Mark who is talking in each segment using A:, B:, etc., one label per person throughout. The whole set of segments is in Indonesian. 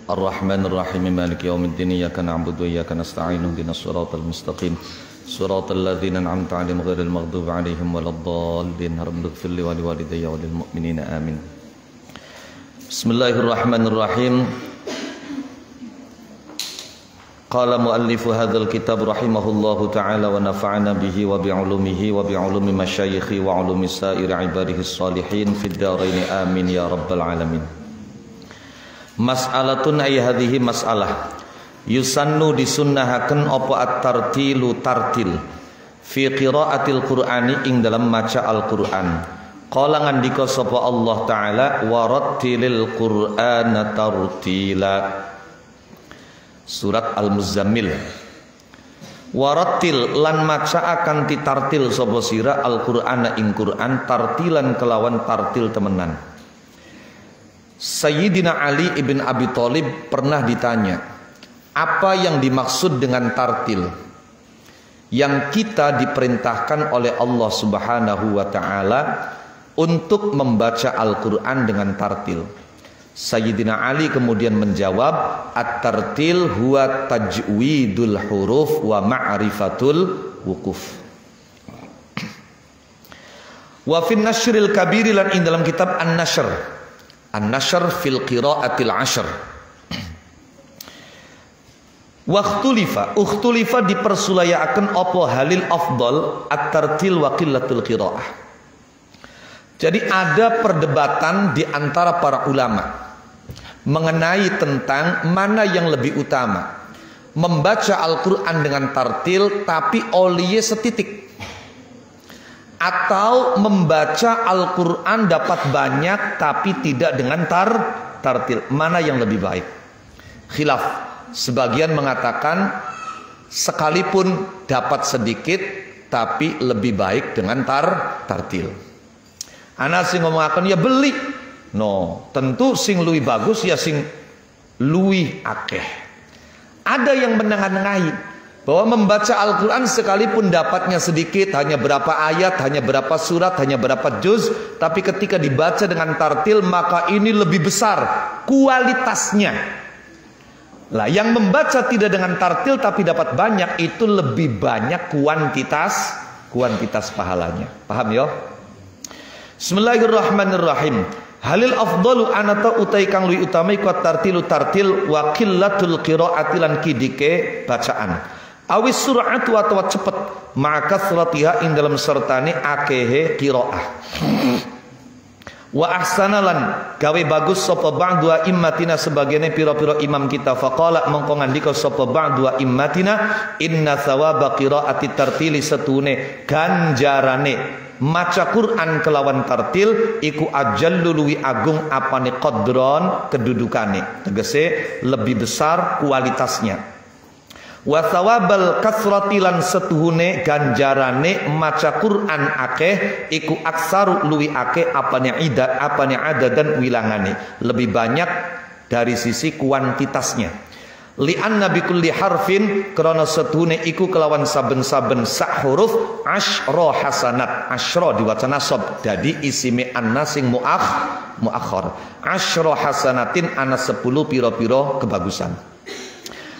A: Ar-Rahmanir-Rahim Maliki yaumiddin iyyaka na'budu wa iyyaka nasta'in ihdinas siratal mustaqim siratal ladzina an'amta 'alaihim ghairil maghdubi 'alaihim waladdallin Rabbighfir li wa liwalidayya wa lil mu'minina amin. Bismillahirrahmanirrahim. Qala muallifu hadzal kitab rahimahullahu ta'ala wa nafa'ana bihi wa bi'ulumihi wa bi'ulumi masyayikhi wa 'ulumi sa'iri ibadihi shalihin fid dharain amin ya rabbal alamin. Mas'alatun ay hadhihi mas'alah yusannu disunnahaken apa at-tartilu tartil fi qiraatil qur'ani ing dalam maca Al-Qur'an. Qala ngandika sapa Allah taala warattilil qur'ana tartila. Surat Al-Muzammil. Warattil lan maca akan titartil sapa sira Al-Qur'ana ing Qur'an tartilan kelawan tartil temenan. Sayyidina Ali ibn Abi Thalib pernah ditanya, apa yang dimaksud dengan tartil? Yang kita diperintahkan oleh Allah Subhanahu wa ta'ala untuk membaca Al-Quran dengan tartil. Sayyidina Ali kemudian menjawab, at-tartil huwa tajwidul huruf wa ma'rifatul wukuf. Wa fin nasyril kabiri lan ing dalam kitab An-Nashr, An-Nashr fil qiraatil ashr. Ukhtulifa dipersulayaaken apa halil afdal at-tartil wa qillatul qiraah. Jadi ada perdebatan di antara para ulama mengenai tentang mana yang lebih utama, membaca Al-Quran dengan tartil tapi oliye setitik, atau membaca Al-Quran dapat banyak tapi tidak dengan tartil. Mana yang lebih baik? Khilaf. Sebagian mengatakan sekalipun dapat sedikit tapi lebih baik dengan tartil. Ana sing ngomongaken ya beli. No, tentu sing luwih bagus ya sing luwih akeh. Ada yang menengah-nengahi bahwa membaca Al-Quran sekalipun dapatnya sedikit, hanya berapa ayat, hanya berapa surat, hanya berapa juz, tapi ketika dibaca dengan tartil maka ini lebih besar kualitasnya. Lah, yang membaca tidak dengan tartil tapi dapat banyak, itu lebih banyak kuantitas pahalanya. Paham ya? Bismillahirrahmanirrahim. Halil afdalu anata utai kang luwih utama iku tartilu tartil wa qillatul qiraati lan kidike bacaan. Awis sur'atu atau cepet maka suratiha ing dalam sertane akehe qiraah. Wa ahsanalan gawe bagus sapa ba'du immatina sebagiane pira-pira imam kita. Faqala mongko ngandika sapa ba'du immatina inna thawaba qiraati tartili setune ganjarane maca Quran kelawan tartil iku ajallu luwi agung apane qadron kedudukane, tegese lebih besar kualitasnya. Wa thawabal kasrati lan setuhune ganjarane maca Quran akeh iku aksaru luwi akeh apane ada dan wilangane, lebih banyak dari sisi kuantitasnya. Li'anna bi kulli harfin krana setuhune iku kelawan saben-saben sak huruf asyra hasanat. Asyra diwaca nasab dadi isime annas sing muakhar. Asyra hasanatin ana 10 pira-pira kebagusan.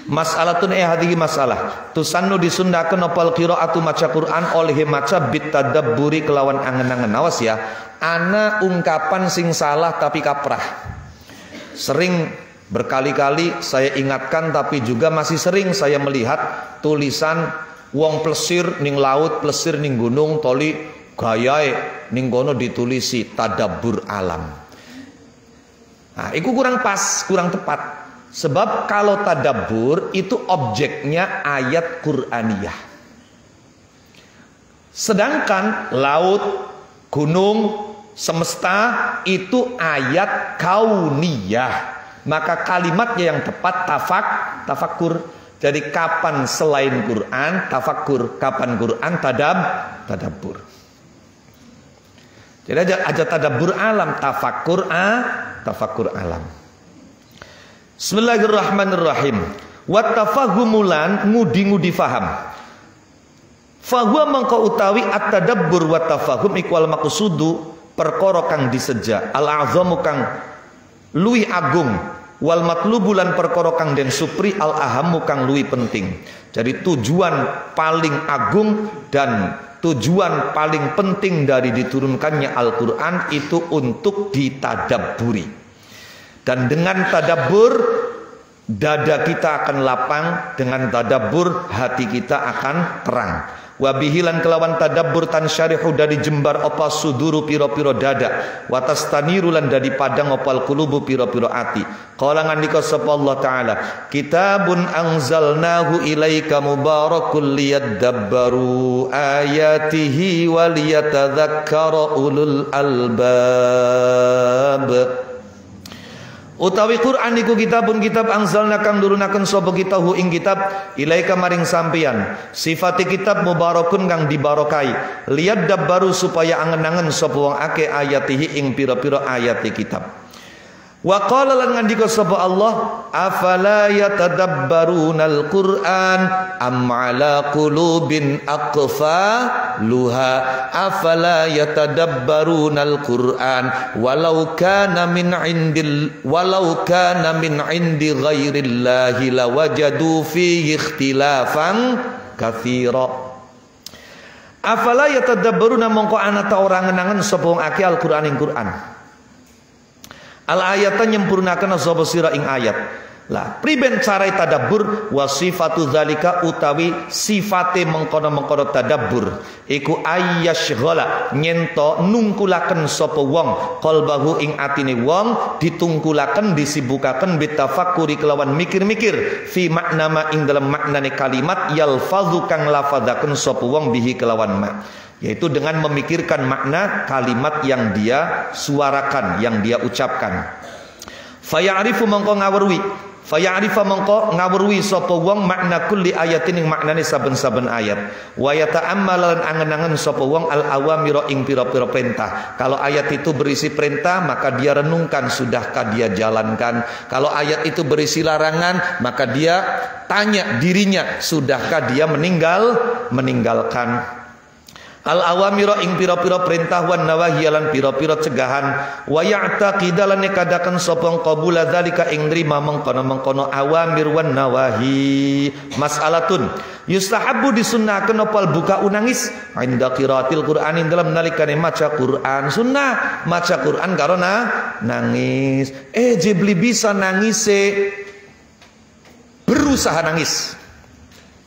A: Mas'alatun hadhihi masalah tusannu disundakeun opal qiraatu maca Quran oleh maca bitadabburi kelawan angen-angen. Awas ya, ana ungkapan sing salah tapi kaprah. Sering berkali-kali saya ingatkan, tapi juga masih sering saya melihat tulisan wong plesir ning laut, plesir ning gunung, toli gayae ning kono ditulisi tadabbur alam. Nah, itu kurang pas, kurang tepat. Sebab kalau tadabbur itu objeknya ayat Qur'aniyah. Sedangkan laut, gunung, semesta itu ayat kauniyah. Maka kalimatnya yang tepat tafakur. Jadi kapan selain Quran tafakur, kapan Quran tadabbur. Jadi aja tadabbur alam, tafakur alam. Bismillahirrahmanirrahim. Wa tafahumulan ngudi-ngudi faham. Fahuwa mangko utawi at-tadabbur wa tafahum ikwal maqsudu perkara kang diseja al-azamu kang luwih agung wal matlubu lan perkara kang den supri al-ahammu kang luwih penting. Jadi tujuan paling agung dan tujuan paling penting dari diturunkannya Al-Qur'an itu untuk ditadabburi. Dan dengan tadabbur dada kita akan lapang, dengan tadabbur hati kita akan terang. Wabihilan kelawan tadabbur tansyarihu dari jembar apa suduru piro-piro dada, watastaniru lan dari padang opal kulubu piro-piro ati. Qala ngandika sapa Allah taala, kitabun anzalnahu ilaika mubarakul liyadabbaru ayatihi waliyatadzakkara ulul albab. Utawi Quran niku kitabun kitab angzalna kang nurunaken sapa kita hu ing kitab ilaika maring sampeyan. Sifati kitab mubarakun kang dibarokai. Lihat dabbaru supaya angen-angen sapa wong akeh ayatihi ing pira-pira ayati kitab. Wa qala lan ngandika sapa Allah, afala yatadabbarunal Qur'an am ala qulubin aqfaluha. Afala yatadabbarunal Qur'an walau kana min indi ghairillahi lawajadu fihi ikhtilafan katsira. Afala yatadabbaruna mongko ana ta ora ngenangen sapa wong akeh Al-Qur'an ing Qur'an. Al ayatan nyempurnakan sapa sira ing ayat. Lah priben cara tadabbur wasifatu zalika utawi sifate mengkono-mengkono tadabbur iku ayyashghala nyento nungkulaken sapa wong qalbahu ing atine wong ditungkulaken disibukaken bitafakkuri kelawan mikir-mikir fi makna ma ing dalam maknane kalimat yalfazu kang lafadzaken sapa wong bihi kelawan ma, yaitu dengan memikirkan makna kalimat yang dia suarakan, yang dia ucapkan. Faya'rifu mongko ngawruhi, faya'rifa mongko ngawruhi sapa wong makna kulli ayatin ing maknane saben-saben ayat. Wa yata'ammalan angen-angen sapa wong al awamira ing pira-pira perintah. Kalau ayat itu berisi perintah, maka dia renungkan sudahkah dia jalankan. Kalau ayat itu berisi larangan, maka dia tanya dirinya sudahkah dia meninggalkan. Al awamira ing pira-pira perintah wan nawahi lan pira-pira cegahan wa ya'taqidalan kadakan sapa qabula zalika ing nrima mengkono-mengkono awamir wan nawahi. Mas'alatun yustahabbu disunnahkeun opal buka unangis inda qiraatil Qur'an ing dalam nalikane maca Qur'an. Sunnah maca Qur'an karo nangis. Jebli bisa nangise berusaha nangis.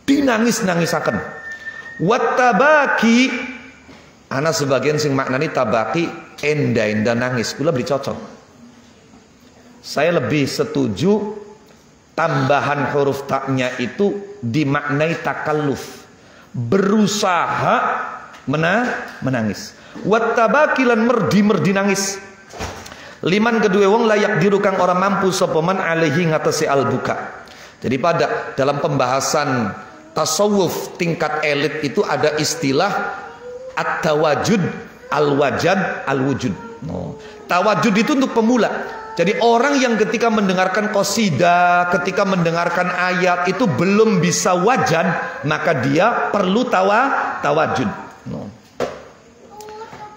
A: Dinangis-nangisaken. Wattabaki ana sebagian sing maknani tabaki enda-enda nangis. Kula beri cocok. Saya lebih setuju tambahan huruf taknya itu dimaknai takalluf, berusaha menangis. Wattabaki lan merdi nangis. Liman kedua wong layak diru kang ora mampu sapa man alaihi ngatasi albuka. Jadi pada dalam pembahasan tasawuf tingkat elit itu ada istilah at-tawajud, al-wajad, al-wujud. Tawajud itu untuk pemula. Jadi orang yang ketika mendengarkan qasidah, ketika mendengarkan ayat itu belum bisa wajad, maka dia perlu tawajud.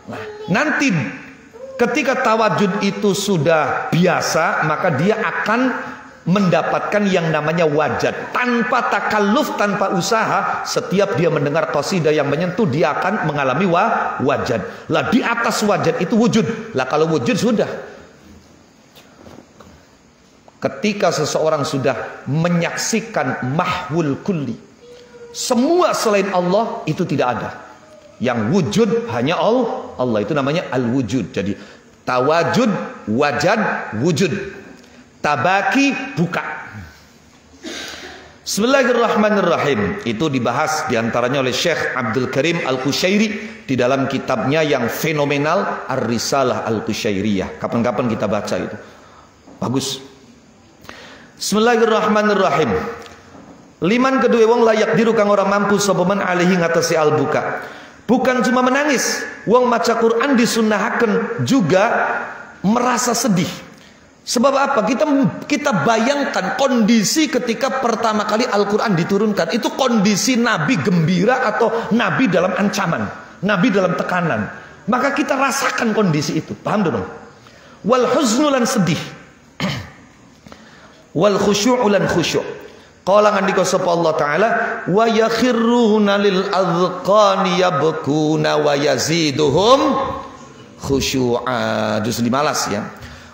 A: Nah, nanti ketika tawajud itu sudah biasa, maka dia akan mendapatkan yang namanya wajad. Tanpa takalluf, tanpa usaha, setiap dia mendengar qasidah yang menyentuh, dia akan mengalami wajad. Lah di atas wajad itu wujud. Lah kalau wujud sudah, ketika seseorang sudah menyaksikan mahwul kulli, semua selain Allah itu tidak ada. Yang wujud hanya Allah, itu namanya al-wujud. Jadi tawajud, wajad, wujud. Tabaki buka. Bismillahirrahmanirrahim. Itu dibahas diantaranya oleh Syekh Abdul Karim Al-Qushairi di dalam kitabnya yang fenomenal Ar-Risalah Al-Qushairiyah. Kapan-kapan kita baca itu. Bagus. Bismillahirrahmanirrahim. Liman kedua wong layak diru kang ora mampu sapa man alihi ngatasi al-buka. Bukan cuma menangis, wong maca Quran disunnahaken juga merasa sedih. Sebab apa? Kita bayangkan kondisi ketika pertama kali Al-Quran diturunkan. Itu kondisi Nabi gembira atau Nabi dalam ancaman, Nabi dalam tekanan. Maka kita rasakan kondisi itu. Paham dong? Wal huznulan sedih, wal khusyu'ulan khusyuk. Qala ngandika sapa Allah taala, wa yakhirruna lil azqani yabkuna wa yaziduhum khusyu'a. Juz 15 ya.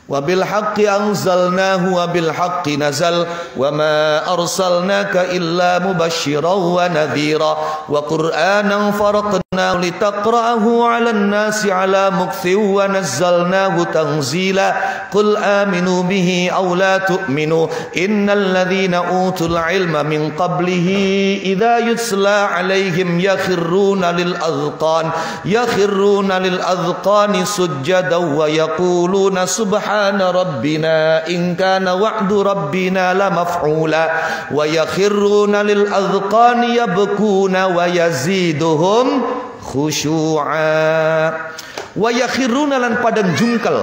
A: Wa bil haqqi anzalnahu wa bil haqqi nazal wa ma arsalnaka illa mubasysyiran wa nadhira wa qur'anan faraqnahu litaqra'ahu 'alan nasi 'ala mukthin wa nazzalnahu tanzila qul aminu bihi aw la tu'minu innal ladzina utul 'ilma min qablihi idza yutla 'alaihim yakhruna lil adqani sujjadan wa yaquluna subhana rabbina in kana wa'du rabbina la maf'ula wa yakhirruna lil adqani yabkuna wa yaziduhum khusyu'a wa yakhirruna lan padang jungkel.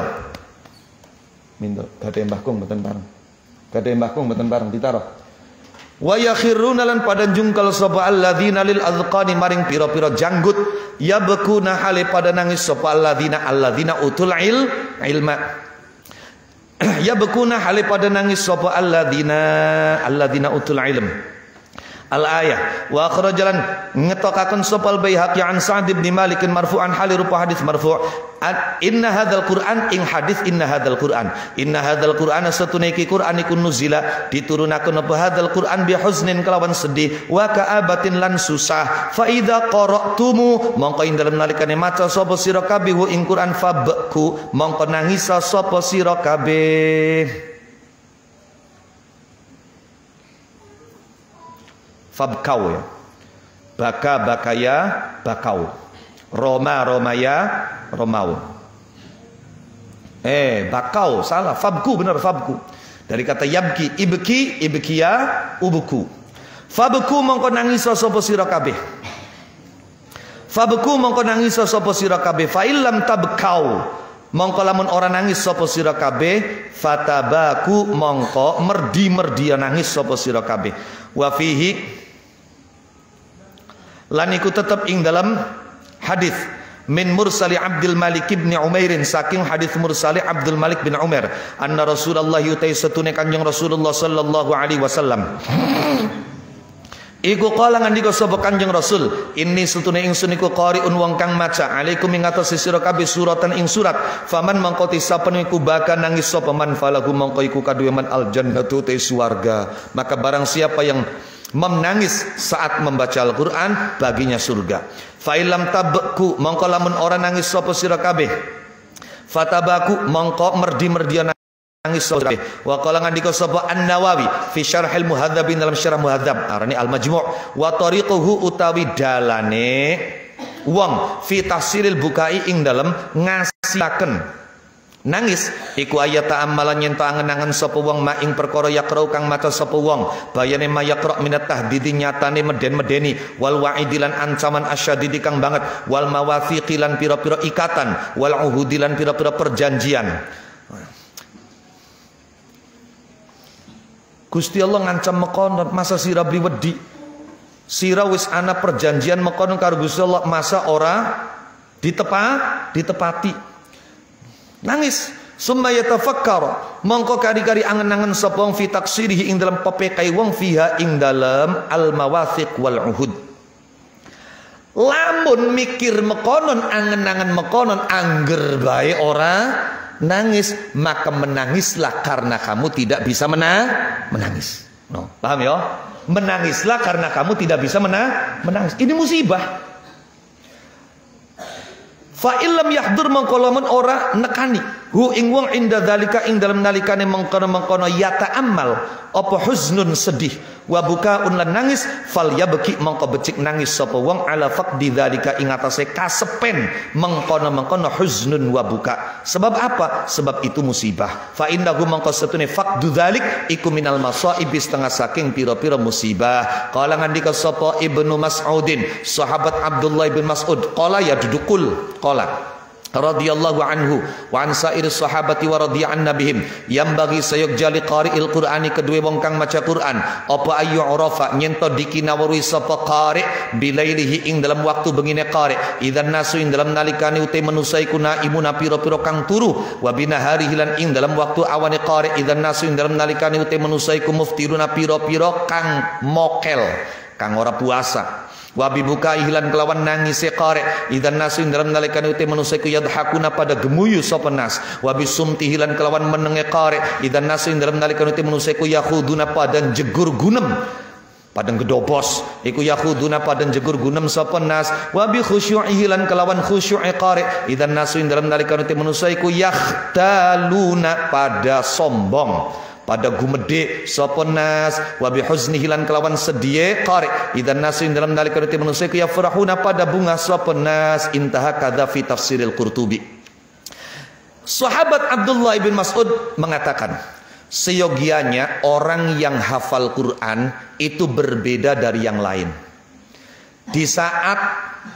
A: Mindo gade Mbah Kung mboten bareng. Gade Mbah Kung mboten bareng ditaruh. Wa yakhirruna lan padang jungkel sapa alladzina lil adqani maring pira-pira janggut yabkuna hale pada nangis sapa alladzina utul ilma. Ya bekuna hale pada nangis sapa alladzina utul ilm. Al-ayah wa akhrajalan ngetokaken sapa al-Baihaqi an Sa'd bin Malik marfu'an hali rupa hadis marfu' inna hadzal Qur'an ing hadis inna hadzal Qur'an satune iki Qur'an iku nuzila diturunaken apa hadzal Qur'an bi huznin kelawan sedih wa ka'abatin lan susah fa idza qara'tumu mongko ing dalem nalikane maca sapa sira kabeh ing Qur'an fabku mongko nangis sapa sira kabeh. Fabkau ya, bakaya bakau, romaya romau. Bakau salah, fabku benar fabku. Dari kata yabki, ibkiya, ubuku. Fabku mongko nangis sapa sira kabeh. Fabku mongko nangis sapa sira kabeh. Fa illam tabkau mongko lamun ora nangis sapa sira kabeh, fatabaku mongko merdi-merdian nangis sapa sira kabeh. Wa fihi lan iku tetep ing dalam hadis min mursali Abdul Malik bin Umairin saking hadis mursali Abdul Malik bin Umar anna Rasulullah yutai satune kanjeng Rasulullah sallallahu alaihi wasallam iku kala ngandika sapa kanjeng Rasul inni satune ingsun iku qari'un wong kang maca alaikum ing atase sira kabeh suratan ing surat faman mangko tisapen iku bakal nangis sapa man falahu mangko iku kaduwe man al jannatu te swarga maka barang siapa yang menangis saat membaca Al-Quran baginya surga. Fa'ilam tabku mongko lamun orang nangis sapa sira kabeh. Fatabaku mongko merdi-merdian nangis sapa kabeh. Wa qala ngandika sapa An-Nawawi fi Syarhil Muhadzab dalam Syarah Muhadzab arane Al-Majmu' wa tariquhu utawi dalane wong fi tafsiril bukai ing dalam ngasilaken nangis iku ayat ta'ammalan yen angen-angen sapa wong ma ing perkara yaqra kang maca sapa wong bayane mayaqra minat tahdidi nyatane meden-medeni wal wa'idilan ancaman asyadidi kang banget wal mawathiqilan pira-pira ikatan wal uhudilan pira-pira perjanjian. Gusti Allah ngancam mekono masa sira bri wedi sira wis ana perjanjian mekono karo Gusti Allah masa ora ditepati nangis summa yatafakkar mongko kari-kari angen-angen sapa wong fi taksirihi ing dalam pepekai wong fiha ing dalam al mawathiq wal uhud lamun mikir mekonon angen-angen mekonon angger bae ora nangis maka menangislah karena kamu tidak bisa menangis paham ya menangislah karena kamu tidak bisa menangis ini musibah. Fa illam yahdur mongko lamun ora nekani hu ing wong inda dzalika ing dalem nalikane mengkono-mengkono yata'ammal apa huznun sedih wa bukaun lan nangis fal yabki mongko becik nangis sapa wong ala faqdi dzalika ing atase kasepen mengkono-mengkono huznun wa buka sebab apa sebab itu musibah fa innahu mongko setune faqdu dzalik iku minal masaib setengah saking pira-pira musibah qala ngandika sapa Ibnu Mas'udin sahabat Abdullah bin Mas'ud qala ya dudukul qala radhiyallahu anhu wa an sairi sahabati wa radhiya an nabihim yang bagi sayuk jali qari'il qur'ani kedua wong kang maca Quran apa ayu urafa nyento dikinawuri sapa qari bilailihi ing dalam waktu bengine qari idzan nasu ing dalam nalikane ute menusai kuna imuna pira-pira kang turu wa binahari hilan ing dalam waktu awane qari idzan nasu ing dalam nalikane ute menusai ku muftiruna pira-pira kang mokel kang ora puasa wabi buka ihlan kelawan nangis qari idzan nasu ing dalam nalikane uti manusia ku yadhakuna pada gemuyu sapa nas wabi sumti ihlan kelawan menenge qari idzan nasu ing dalam nalikane uti manusia ku yakhuduna pada jegur gunem padang gedobos iku yakhuduna pada jegur gunem sapa nas wabi khusyu'i ihlan kelawan khusyu'i qari idzan nasu ing dalam nalikane uti manusia ku yakhtaluna pada sombong pada gumede sapa nas wa bi huznihi lan kelawan sedih qari idzan nasu ing dalam nalikane manusia ku yafrahuna pada bunga sapa nas intaha kadza fi tafsiril Qurtubi. Sahabat Abdullah bin Mas'ud mengatakan seyogianya orang yang hafal Quran itu berbeda dari yang lain. Di saat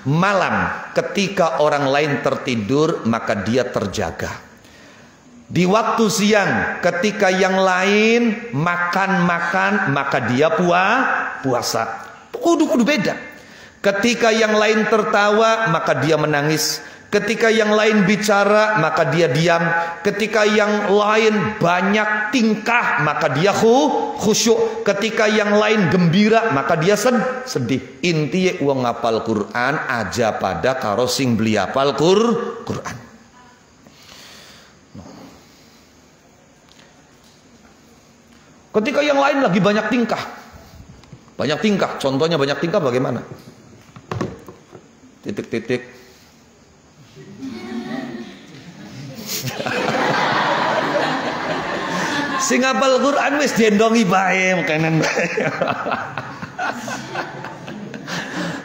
A: malam ketika orang lain tertidur maka dia terjaga. Di waktu siang ketika yang lain makan-makan maka dia puasa. Kudu beda. Ketika yang lain tertawa maka dia menangis. Ketika yang lain bicara maka dia diam. Ketika yang lain banyak tingkah maka dia khusyuk. Ketika yang lain gembira maka dia sedih. Intinya wong ngapal Quran aja pada karo sing beli apal Quran. Ketika yang lain lagi banyak tingkah, contohnya banyak tingkah bagaimana? Titik-titik. Sing hafal Quran wis dendongi bae makanan bae.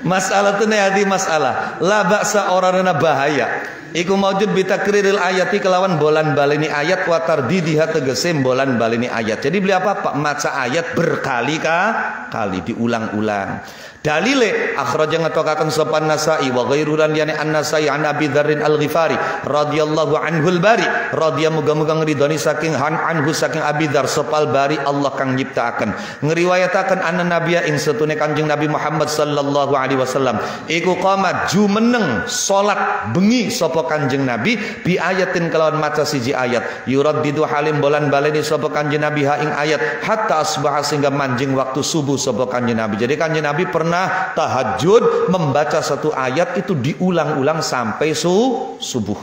A: Masalah tu hati masalah. La ba'sa orangna bahaya. Iku maujud bitakriril ayati kelawan bolan baleni ayat wa tardidiha tegese bolan baleni ayat. Jadi beli apa? Maca ayat berkali-kali diulang-ulang. Dalile akhraja ngatokaken sopan Nasai wa ghairu lan yani an-Nasai an Abi Dzarrin Al-Ghifari radhiyallahu anhul bari radhiya muga-muga ngridoni saking anhu saking Abi Dzar sopal bari Allah kang nyiptaaken ngriwayataken anna nabiyya ing setune Kanjeng Nabi Muhammad sallallahu alaihi wasallam iku qamat jumeneng salat bengi sapa Kanjeng Nabi bi ayatin kelawan maca siji ayat yuraddidu halim bolan baleni sapa Kanjeng Nabi ha ing ayat hatta asbaha sehingga manjing waktu subuh sapa Kanjeng Nabi. Jadi Kanjeng Nabi pernah tahajud membaca satu ayat itu diulang-ulang sampai subuh.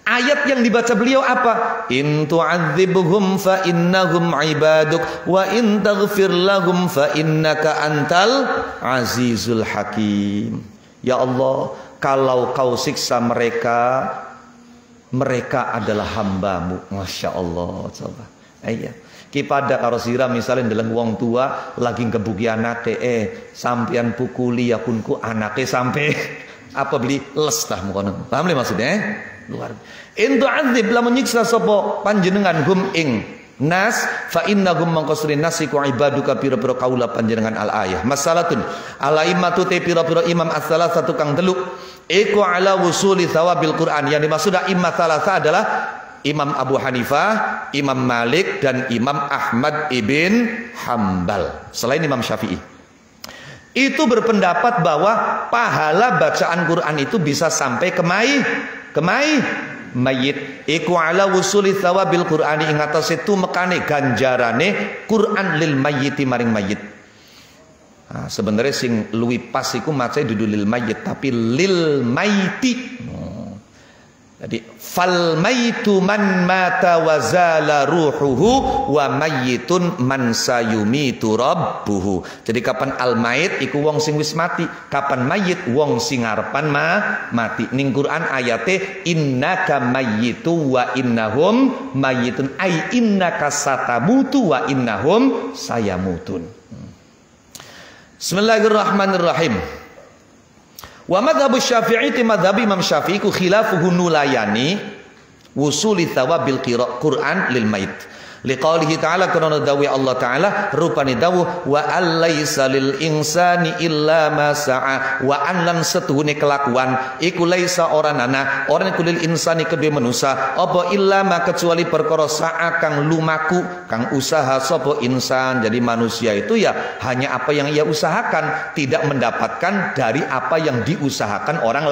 A: Ayat yang dibaca beliau apa? In tu'adzibhum fa innahum ibaduk wa in taghfir lahum fa innaka antal azizul hakim. Ya Allah, kalau kau siksa mereka, mereka adalah hambamu. Masya Allah. Coba. Iya. Kipada karo sira misalnya dalam wong tua lagi kebuki anake sampean pukuli ya kunku anake sampai apa beli les tah mukono. Paham le maksudnya? Luar. Intu azib lamun nyiksa sapa panjenengan hum ing nas fa innahum mangkosrin nasiku ibaduka pira-pira kaula panjenengan al ayah. Masalatun alaimatu te pira-pira imam as-salasatu kang telu iku ala wusuli thawabil Quran. Yang dimaksud imam salasa adalah Imam Abu Hanifah, Imam Malik dan Imam Ahmad ibn Hambal selain Imam Syafi'i. Itu berpendapat bahwa pahala bacaan Quran itu bisa sampai ke mayit. Iku ala wusuli thawabil Qur'ani ing atase tumekane ganjarane Quran lil mayyiti maring mayit. Nah, sebenarnya sing luwih pas iku maca dudu lil mayyit tapi lil maiti. Jadi fal maitu man mata wa zala ruhuhu wa mayyitun man sayumitu rabbuhu. Jadi kapan al mait iku wong sing wis mati, kapan mayit wong sing ngarepan mati. Ning Quran ayate innaka mayyitu wa innahum mayyitun ai innaka satamutu wa innahum sayamutun. Bismillahirrahmanirrahim. Wa madhabu Syafi'i ti madhab Imam Syafi'i ku khilafuhu nulayani wusuli thawabil Quran lil mait. Liqaulihi ta'ala karena dawi Allah ta'ala rupani dawuh wa allaisa lil insani illa ma sa'a wa an lan setuhune kelakuan iku laisa oranana orang iku lil insani kedue manusa apa illa ma kecuali perkara sa'a kang lumaku kang usaha sapa insan. Jadi manusia itu ya hanya apa yang ia usahakan, tidak mendapatkan dari apa yang diusahakan orang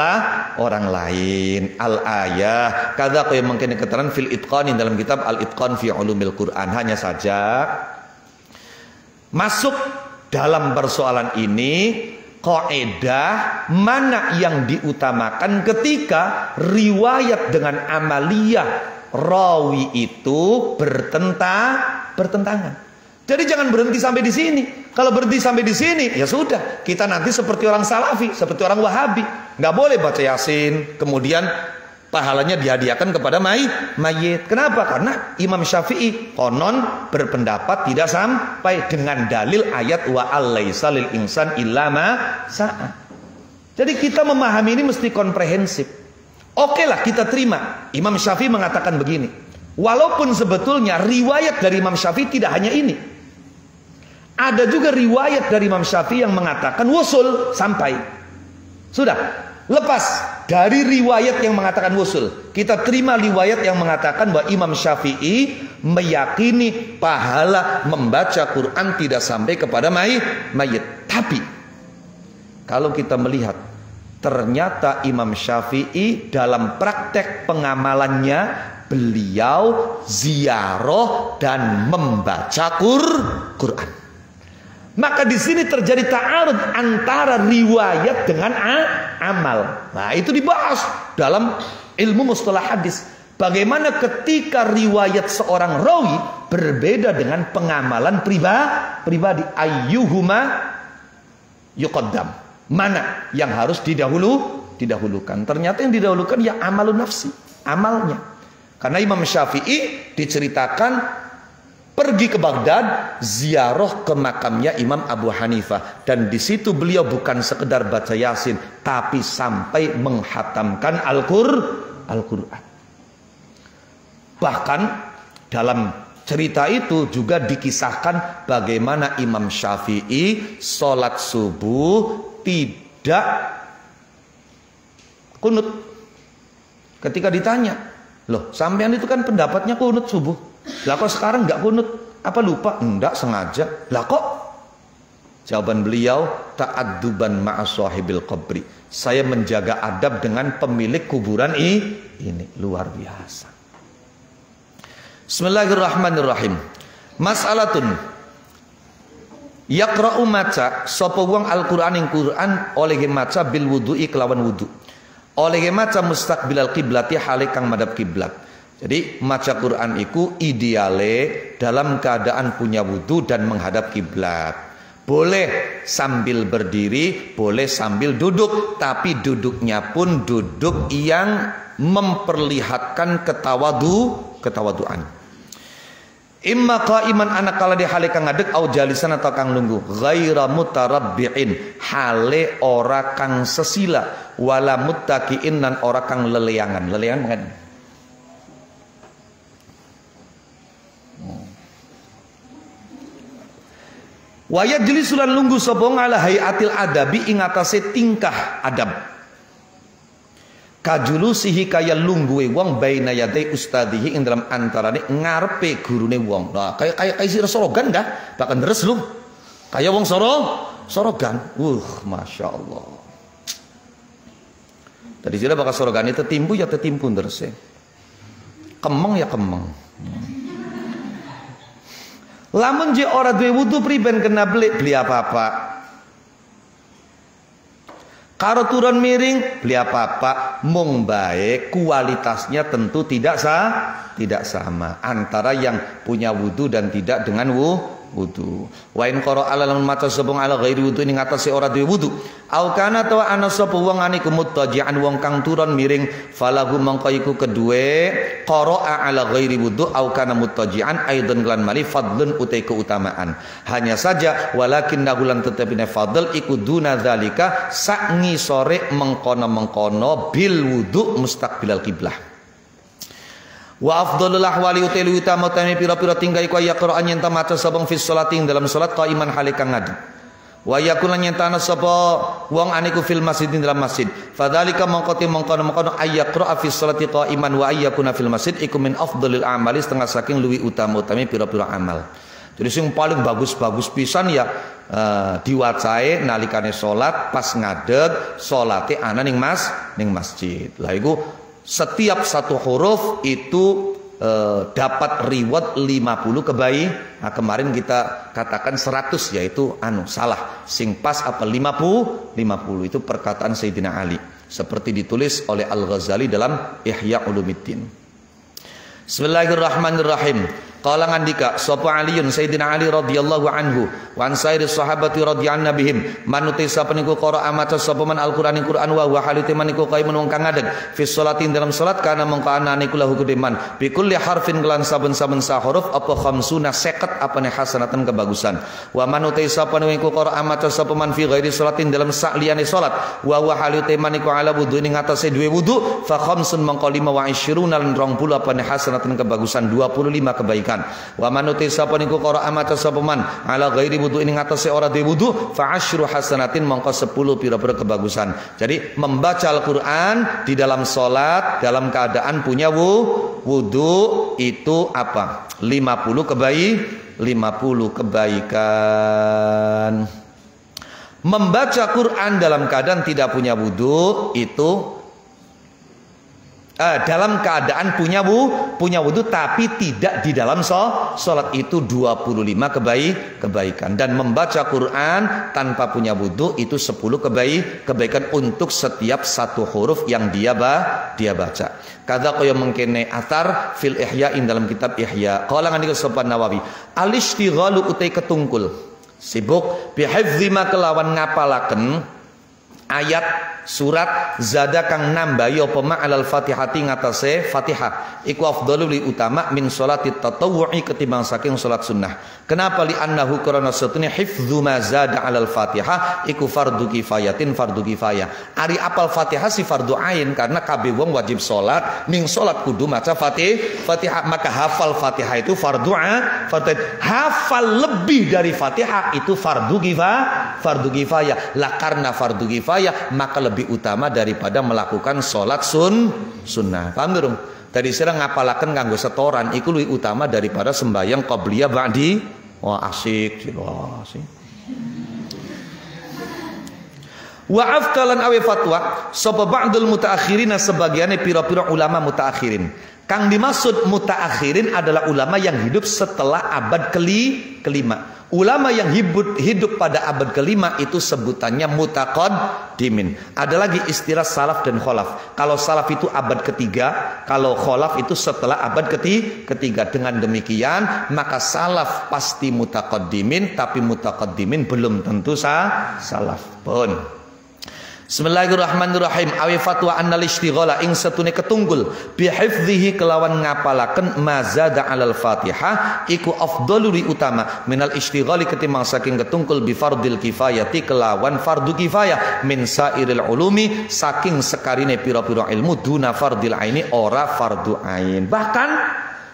A: lain. Al ayah kadza kaya mungkin keterangan fil itqan dalam kitab Al Itqan fi Ulumil Quran. Hanya saja masuk dalam persoalan ini kaidah mana yang diutamakan ketika riwayat dengan amaliyah rawi itu bertentangan. Jadi jangan berhenti sampai di sini. Kalau berhenti sampai di sini ya sudah, kita nanti seperti orang Salafi, seperti orang Wahabi, nggak boleh baca Yasin kemudian pahalanya dihadiahkan kepada mayit. Kenapa? Karena Imam Syafi'i konon berpendapat tidak sampai dengan dalil ayat wa allaisa lil insan illa ma sa'a. Jadi kita memahami ini mesti komprehensif. Oke lah kita terima. Imam Syafi'i mengatakan begini. Walaupun sebetulnya riwayat dari Imam Syafi'i tidak hanya ini. Ada juga riwayat dari Imam Syafi'i yang mengatakan wusul sampai. Sudah. Lepas dari riwayat yang mengatakan wusul, kita terima riwayat yang mengatakan bahwa Imam Syafi'i meyakini pahala membaca Quran tidak sampai kepada mayit. Tapi kalau kita melihat ternyata Imam Syafi'i dalam praktek pengamalannya beliau ziarah dan membaca Quran. Maka di sini terjadi ta'arud antara riwayat dengan amal. Nah, itu dibahas dalam ilmu mustalah hadis. Bagaimana ketika riwayat seorang rawi berbeda dengan pengamalan pribadi. Ayyuhuma yuqaddam. Mana yang harus didahulukan? Ternyata yang didahulukan ya amalun nafsi, amalnya. Karena Imam Syafi'i diceritakan pergi ke Baghdad, ziarah ke makamnya Imam Abu Hanifah, dan di situ beliau bukan sekedar baca Yasin, tapi sampai menghatamkan Al-Quran. Bahkan dalam cerita itu juga dikisahkan bagaimana Imam Syafi'i sholat subuh tidak kunut. Ketika ditanya, loh sampean itu kan pendapatnya kunut subuh, lah kok sekarang nggak kunut? Apa lupa? Enggak, sengaja. Lah kok? Jawaban beliau, ta'adduban ma'a sahibil qabri. Saya menjaga adab dengan pemilik kuburan ini. Luar biasa. Bismillahirrahmanirrahim. Mas'alatun. Yaqra'u maca sapa wong Al-Qur'an ing Qur'an oleh maca bil wudu'i kelawan wudu. Oleh maca mustaqbilal qiblati hale kang madhab kiblat. Jadi maca Quran itu ideale dalam keadaan punya wudu dan menghadap kiblat. Boleh sambil berdiri, boleh sambil duduk, tapi duduknya pun duduk yang memperlihatkan ketawaduan. Imma qa'iman anak kala di hale kang ngadeg au jalisan atau kang lungguh, ghaira mutarabbi'in hale ora kang sesila, wala muttaqi'in nan ora kang leleangan. Leleangan mengen. Wayat jelisulan lunggu sobong ala hayatil adabi ing atase tingkah adab. Kajulusihi kaya lungguwe wong baina yadai ustadihi ing dalam antarane ngarepe gurune wong. Nah, kayak si sorogan dah, bahkan deres lu. Kayak wong sorogan. Masya Allah. Tadi sila bakal sorogan itu tetimpu ya tetimpu deres. Kemeng ya kemeng. Lamun je ora duwe wudu priben kena beli apa-apa. Karo turun miring beli apa-apa, mung bae kualitasnya tentu tidak sama antara yang punya wudu dan tidak dengan wudu. Wa in qara ala lamun maca sapa ala ghairi wudu ning atase ora duwe wudu. Au kana ta ana sapa wong aniku muttaji'an wong kang turun miring falahu mangko iku kedue qara'a ala ghairi wudu au kana muttaji'an aidan lan mali fadlun utai keutamaan. Hanya saja walakin nahulan tetepine fadl iku duna zalika sak ngisore mengkono-mengkono bil wudu mustaqbilal qiblah. Wa afdhalul ahwali utawi utama pira-pira tinggal iku ya Qur'an yen ta maca sapa fi sholati dalam salat qaiman halikang ngadeg. Wa yakun lan yen ta sapa wong aniku fil masjid dalam masjid. Fadzalika mongko ayyaqra fi sholati qaiman wa ayyakuna fil masjid iku min afdhalil a'mali setengah saking luwi utama-utami pira-pira amal. Jadi sing paling bagus-bagus pisan ya diwacae nalikane salat pas ngadeg salate ana ning masjid. Lah iku setiap satu huruf itu dapat reward 50 Nah, kemarin kita katakan 100 yaitu salah. Sing pas apa 50 itu perkataan Sayyidina Ali seperti ditulis oleh Al-Ghazali dalam Ihya Ulumuddin. Bismillahirrahmanirrahim. Qala ngandika sapa Aliun Sayyidina Ali radhiyallahu anhu wa an sairi sahabati radhiyallahu bihim manuti sapa niku qira'a maca sapa man Al-Qur'an Qur'an wa halite maniku qaimun wong kang ngadeg fi sholatin dalam salat kana mongko ana niku lahu kudeman bi kulli harfin kelan saben-saben sa huruf apa 50 50 apane hasanatan kebagusan wa manuti sapa niku qira'a maca sapa man fi ghairi sholatin dalam sak liyane salat wa halite maniku ala wudu ning atase duwe wudu fa khamsun mongko 25 lan 20 apane hasanatan kebagusan 25 kebaikan. Wa manuti sapa niku qira'a maca sapa man ala ghairi wudu ing atase ora de wudu fa asyru hasanatin mongko 10 pira-pira kebagusan. Jadi membaca Al-Qur'an di dalam salat dalam keadaan punya wudu itu apa? 50 kebaikan. Membaca Quran dalam keadaan tidak punya wudu itu dalam keadaan punya wudu tapi tidak di dalam salat itu 25 kebaikan. Dan membaca Quran tanpa punya wudu itu 10 kebaikan untuk setiap satu huruf yang dia baca. Kadza kaya mengkene athar fil Ihya dalam kitab Ihya. Qala ngandika sapa Nawawi, al-istighalu utai ketungkul sibuk bihifdzi ma kelawan ngapalaken ayat surat zada kang nambahi apa ma alal fatihati ngatasé Fatihah iku afdalu li utama min sholati tatawwu'i ketimbang saking salat sunnah. Kenapa li annahu karena satune hifdzu ma zada alal Fatihah iku fardu kifayatin fardu kifayah. Ari apal Fatihah si fardu ain karena kabeh wong wajib salat ning salat kudu maca Fatihah maka hafal Fatihah itu fardu hafal lebih dari Fatihah itu fardu kifayah. Lah karena fardu kifayah maka lebih utama daripada melakukan sholat sunnah. Paham durung? Tadi saya ngapalaken kanggo setoran iku luwih utama daripada sembahyang qabliyah ba'di. Wah asik. Wa aftalan awe fatwa sapa ba'dul mutaakhirin sebagiannya pira-pira ulama mutaakhirin. Kang dimaksud mutaakhirin adalah ulama yang hidup setelah abad kelima. Ulama yang hidup pada abad kelima itu sebutannya mutaqaddimin. Ada lagi istilah salaf dan kholaf. Kalau salaf itu abad ketiga, kalau kholaf itu setelah abad ketiga. Dengan demikian maka salaf pasti mutaqaddimin, tapi mutaqaddimin belum tentu salaf pun. Bismillahirrahmanirrahim. Awi fatwa annal istighala ing satune ketunggul bihifdhihi kelawan ngapalaken mazada alal Fatihah iku afdalu li utama minal istighali ketimbang saking ketunggul bi fardil kifayati kelawan fardu kifayah min sairil ulumi saking sekarine pira-pira ilmu duna fardil aini ora fardu ain. Bahkan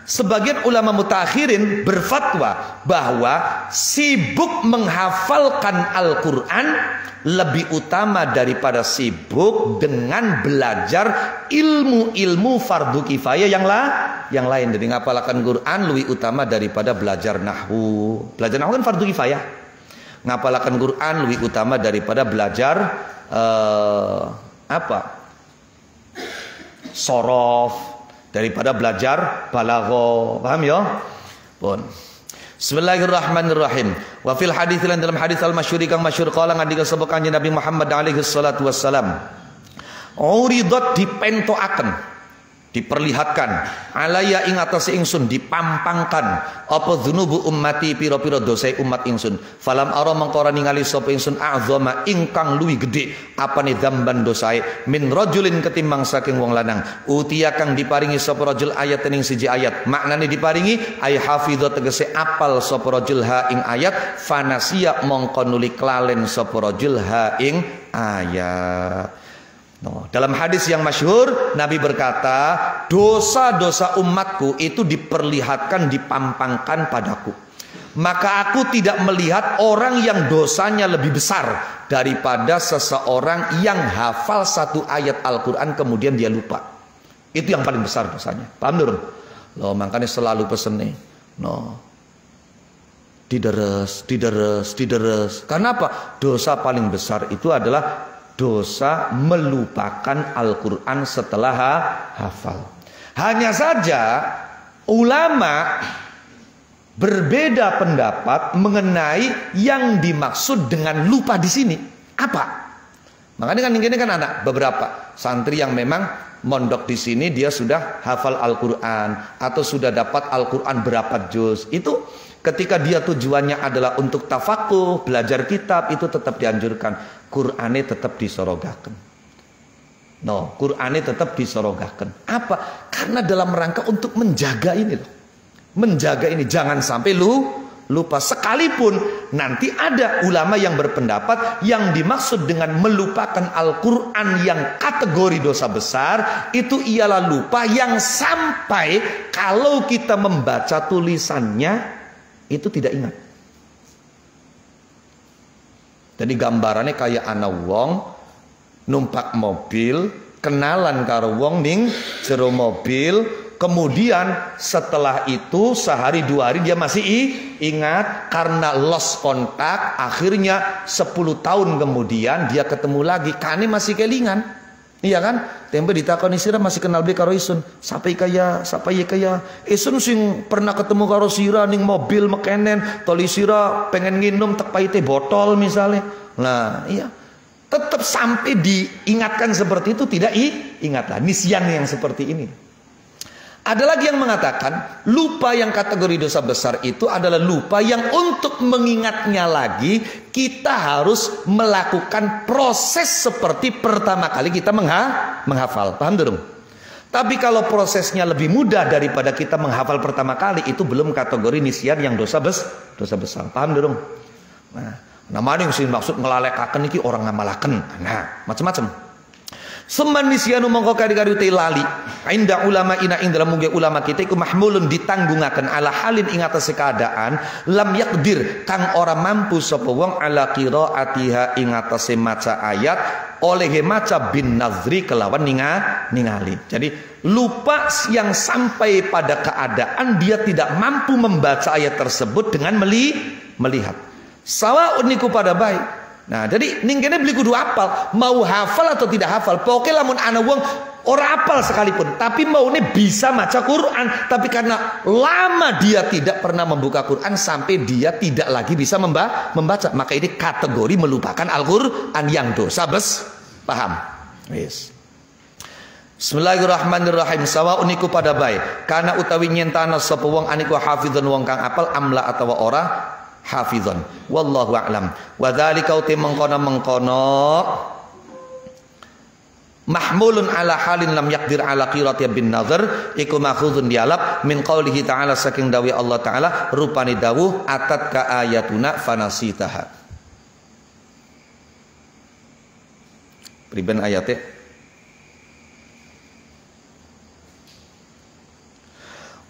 A: sebagian ulama mutakhirin berfatwa bahwa sibuk menghafalkan Al-Quran lebih utama daripada sibuk dengan belajar ilmu-ilmu fardu kifayah yang lain. Jadi ngapalakan Quran lebih utama daripada belajar nahwu. Belajar nahwu kan fardu kifayah. Ngapalakan Quran lebih utama daripada belajar sorof, daripada belajar balaghah. Paham ya? Pun. Bismillahirrahmanirrahim. Wa fil hadits lan dalam hadis al-masyhur kang masyhur qala ngandika sapa Kanjeng Nabi Muhammad alaihi salatu wassalam. Uridat dipentoaken, diperlihatkan alaya ing atase ingsun dipampangkan apa dzunubu ummati pira-pira dosa umat ingsun falam ara mangkara ningali sapa ingsun azama ingkang luwih gedhe apane dzamban dosae min rajulin ketimbang saking wong lanang utia kang diparingi sapa rajul ayat ning siji ayat maknane diparingi ay hafidha tegese apal sapa rajul ha ing ayat fanasia mongko nuli klalen sapa rajul ha ing ayat. Dalam hadis yang masyhur Nabi berkata, dosa-dosa umatku itu diperlihatkan, dipampangkan padaku. Maka aku tidak melihat orang yang dosanya lebih besar daripada seseorang yang hafal satu ayat Al-Quran kemudian dia lupa. Itu yang paling besar dosanya. Paham dong? Loh, makanya selalu pesen nih. Dideres. Karena apa? Dosa paling besar itu adalah dosa melupakan Al-Quran setelah hafal. Hanya saja ulama berbeda pendapat mengenai yang dimaksud dengan lupa di sini apa. Makanya ini kan anak beberapa santri yang memang mondok di sini dia sudah hafal Al-Quran atau sudah dapat Al-Quran berapa juz. Itu ketika dia tujuannya adalah untuk tafakuh, belajar kitab, itu tetap dianjurkan. Qur'ane tetap disorogakan. Qur'ane tetap disorogakan. Apa? Karena dalam rangka untuk menjaga ini loh. Menjaga ini jangan sampai lupa. Sekalipun nanti ada ulama yang berpendapat yang dimaksud dengan melupakan Al-Quran yang kategori dosa besar itu ialah lupa yang sampai kalau kita membaca tulisannya itu tidak ingat. Jadi gambarannya kayak ana wong numpak mobil, kenalan karo wong ning jero mobil, kemudian setelah itu sehari dua hari dia masih ingat karena lost kontak, akhirnya 10 tahun kemudian dia ketemu lagi, kane masih kelingan. Iya kan? Tempe ditakoni sira masih kenal be karo isun. Sapa ya kaya. Isun sing pernah ketemu karo sira ning mobil mekenen, toli sira pengen nginum tek paite botol misalnya. Nah, iya. Tetap sampai diingatkan seperti itu tidak ingatlah. Nisyan yang seperti ini. Ada lagi yang mengatakan lupa yang kategori dosa besar itu adalah lupa yang untuk mengingatnya lagi kita harus melakukan proses seperti pertama kali kita menghafal. Paham dong? Tapi kalau prosesnya lebih mudah daripada kita menghafal pertama kali itu belum kategori nisyan yang dosa besar. Paham dong? Nah, namanya yang maksud ngelalekaken iki orang ngamalaken. Nah, macam-macam. Seman nisyanu mongko kari-kari uti lali inda ulama ina ing dalam mungge ulama kita iku mahmulun ditanggungaken ala halin ing atase keadaan lam yakdir kang ora mampu sapa wong ala qiraatiha ing atase maca ayat oleh maca bin nazri kelawan ningali. Jadi lupa yang sampai pada keadaan dia tidak mampu membaca ayat tersebut dengan melihat. Sawaun niku pada baik. Nah, jadi ningkene beli kudu hafal, mau hafal atau tidak hafal. Pokoknya lamun ana wong ora hafal sekalipun, tapi maunya bisa maca Quran, tapi karena lama dia tidak pernah membuka Quran sampai dia tidak lagi bisa membaca, maka ini kategori melupakan Al-Quran yang dosa paham? Yes. Bismillahirrahmanirrahim. Sawaun iku pada baik karena utawi nyentana sapa wong aniku hafizun wong kang apal amla atawa ora hafizun wallahu a'lam. Wa dzalika uti mengkono mahmulun ala halin lam yaqdir ala qirati bin nazar iku makhuzun dialab min qaulihi ta'ala saking dawi Allah ta'ala rupani dawuh atat ka ayatuna fanasitaha. Priben ayate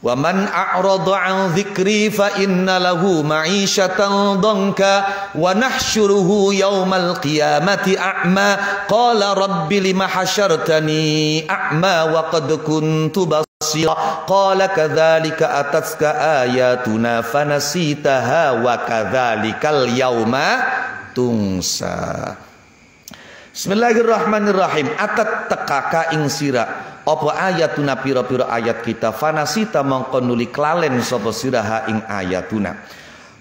A: wa man a'rada 'an dzikri fa inna lahu ma'isyatan dhanka wa nahsyuruhu yaumal qiyamati a'ma qala rabbi lima hasyartani a'ma wa qad kuntu basira qala kadzalika atatka ayatuna fanasitaha wa kadzalikal yauma tungsa. Bismillahirrahmanirrahim. Atat tekaka ing sira apa ayatuna pira-pira ayat kita fanasita mongko nuli klalen sapa siraha ing ayatuna.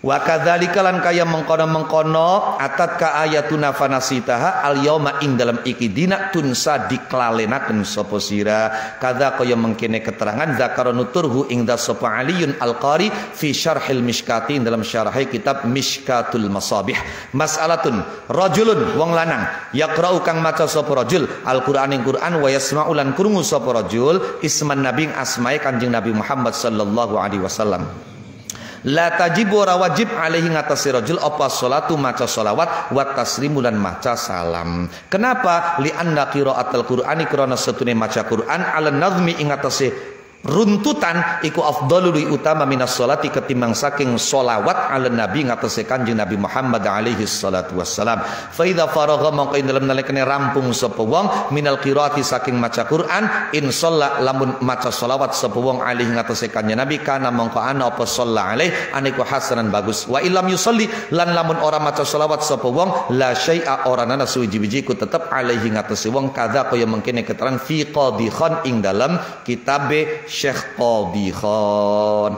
A: Wa kadzalika lan kaya mengkono-mengkono atat ka ayatuna fanasitaha al yauma ing dalam iki dina tunsa diklalenaken sapa sira. Kadza kaya mengkene keterangan zakaronu turhu ing da sapa Aliyun Al-Qari fi syarhil Mishkati dalam syarah kitab Mishkatul Masabih. Mas'alatun rajulun wong lanang yaqra'u kang maca sapa rajul Al-Qur'an ing Qur'an wa yasma'u lan krungu sapa rajul isman nabi asmae Kanjeng Nabi Muhammad sallallahu alaihi wasallam. La tajibu ora wajib alaihi ngatasi rajul apa sholatu maca sholawat wa taslimu lan maca salam. Kenapa? Li anna qiraatul Qur'ani krana setune maca Quran ala nazmi ing ngatasi runtutan iku afdalu luwih utama minas sholati ketimbang saking sholawat ala nabi ngatasi Kanjeng Nabi Muhammad alaihi salatu wassalam. Fa idza faragha mongko ing dalem nalikane rampung sapa wong minal qiraati saking maca Quran in shalla lamun maca sholawat sapa wong alaihi ngatasi Kanjeng Nabi kana mongko ana apa shalla alaihi aniku hasanan bagus. Wa illam yusalli lan lamun ora maca sholawat sapa wong la syai'a ora ana suwiji-wiji ku tetep alaihi ngatasi wong kadza kaya mengkene keterangan fi qadhihan ing dalam kitabe Syekh Qadhihan.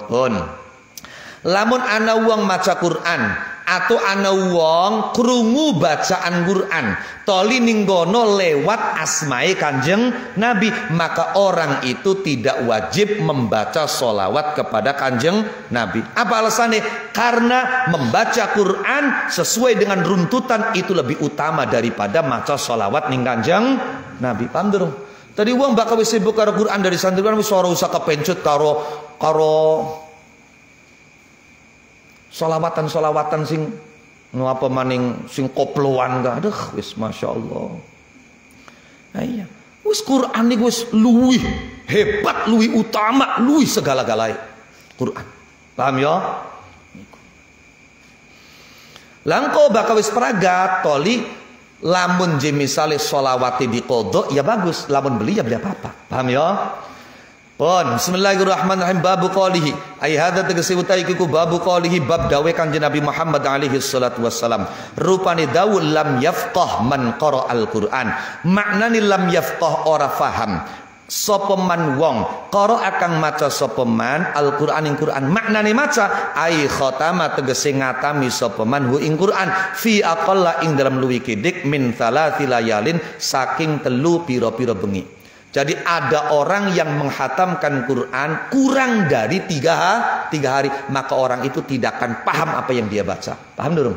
A: Lamun ana wong maca Quran atau ana wong krungu bacaan Quran toli ning gono lewat asmae Kanjeng Nabi, maka orang itu tidak wajib membaca sholawat kepada Kanjeng Nabi. Apa alasannya? Karena membaca Quran sesuai dengan runtutan itu lebih utama daripada maca sholawat ning Kanjeng Nabi. Paham durung? Tadi wong bakal wis sibuk karo Quran dari santriwan wis ora usah kepencut karo solawatan sing apa maning sing koploan gak. Aduh wis masyaallah. Nah, iya. Wis Quran niku wis luwih hebat, luwih utama, luwih segala-galanya Quran. Paham ya? Langko bakal wis pragat toli lamun je misale sholawati diqodho ya bagus, lamun beli ya beli apa-apa. Paham ya? Pun bismillahirrahmanirrahim babu qalihi ay hadza tegese utai iku babu qalihi bab dawe Kanjeng Nabi Muhammad alaihi salatu wassalam rupane dawul lam yafqah man qara al-Qur'an. Maknane lam yafqah ora faham sapa man wong qara akang maca sapa man Al-Qur'an ing Qur'an. Maknane maca ai khatama tegese ngatami sapa man hu ing Qur'an fi aqalla ing dalam luwih kidik min thalathi layalin saking telu pira-pira bengi. Jadi ada orang yang menghatamkan Quran kurang dari 3 hari, maka orang itu tidak akan paham apa yang dia baca. Paham durung?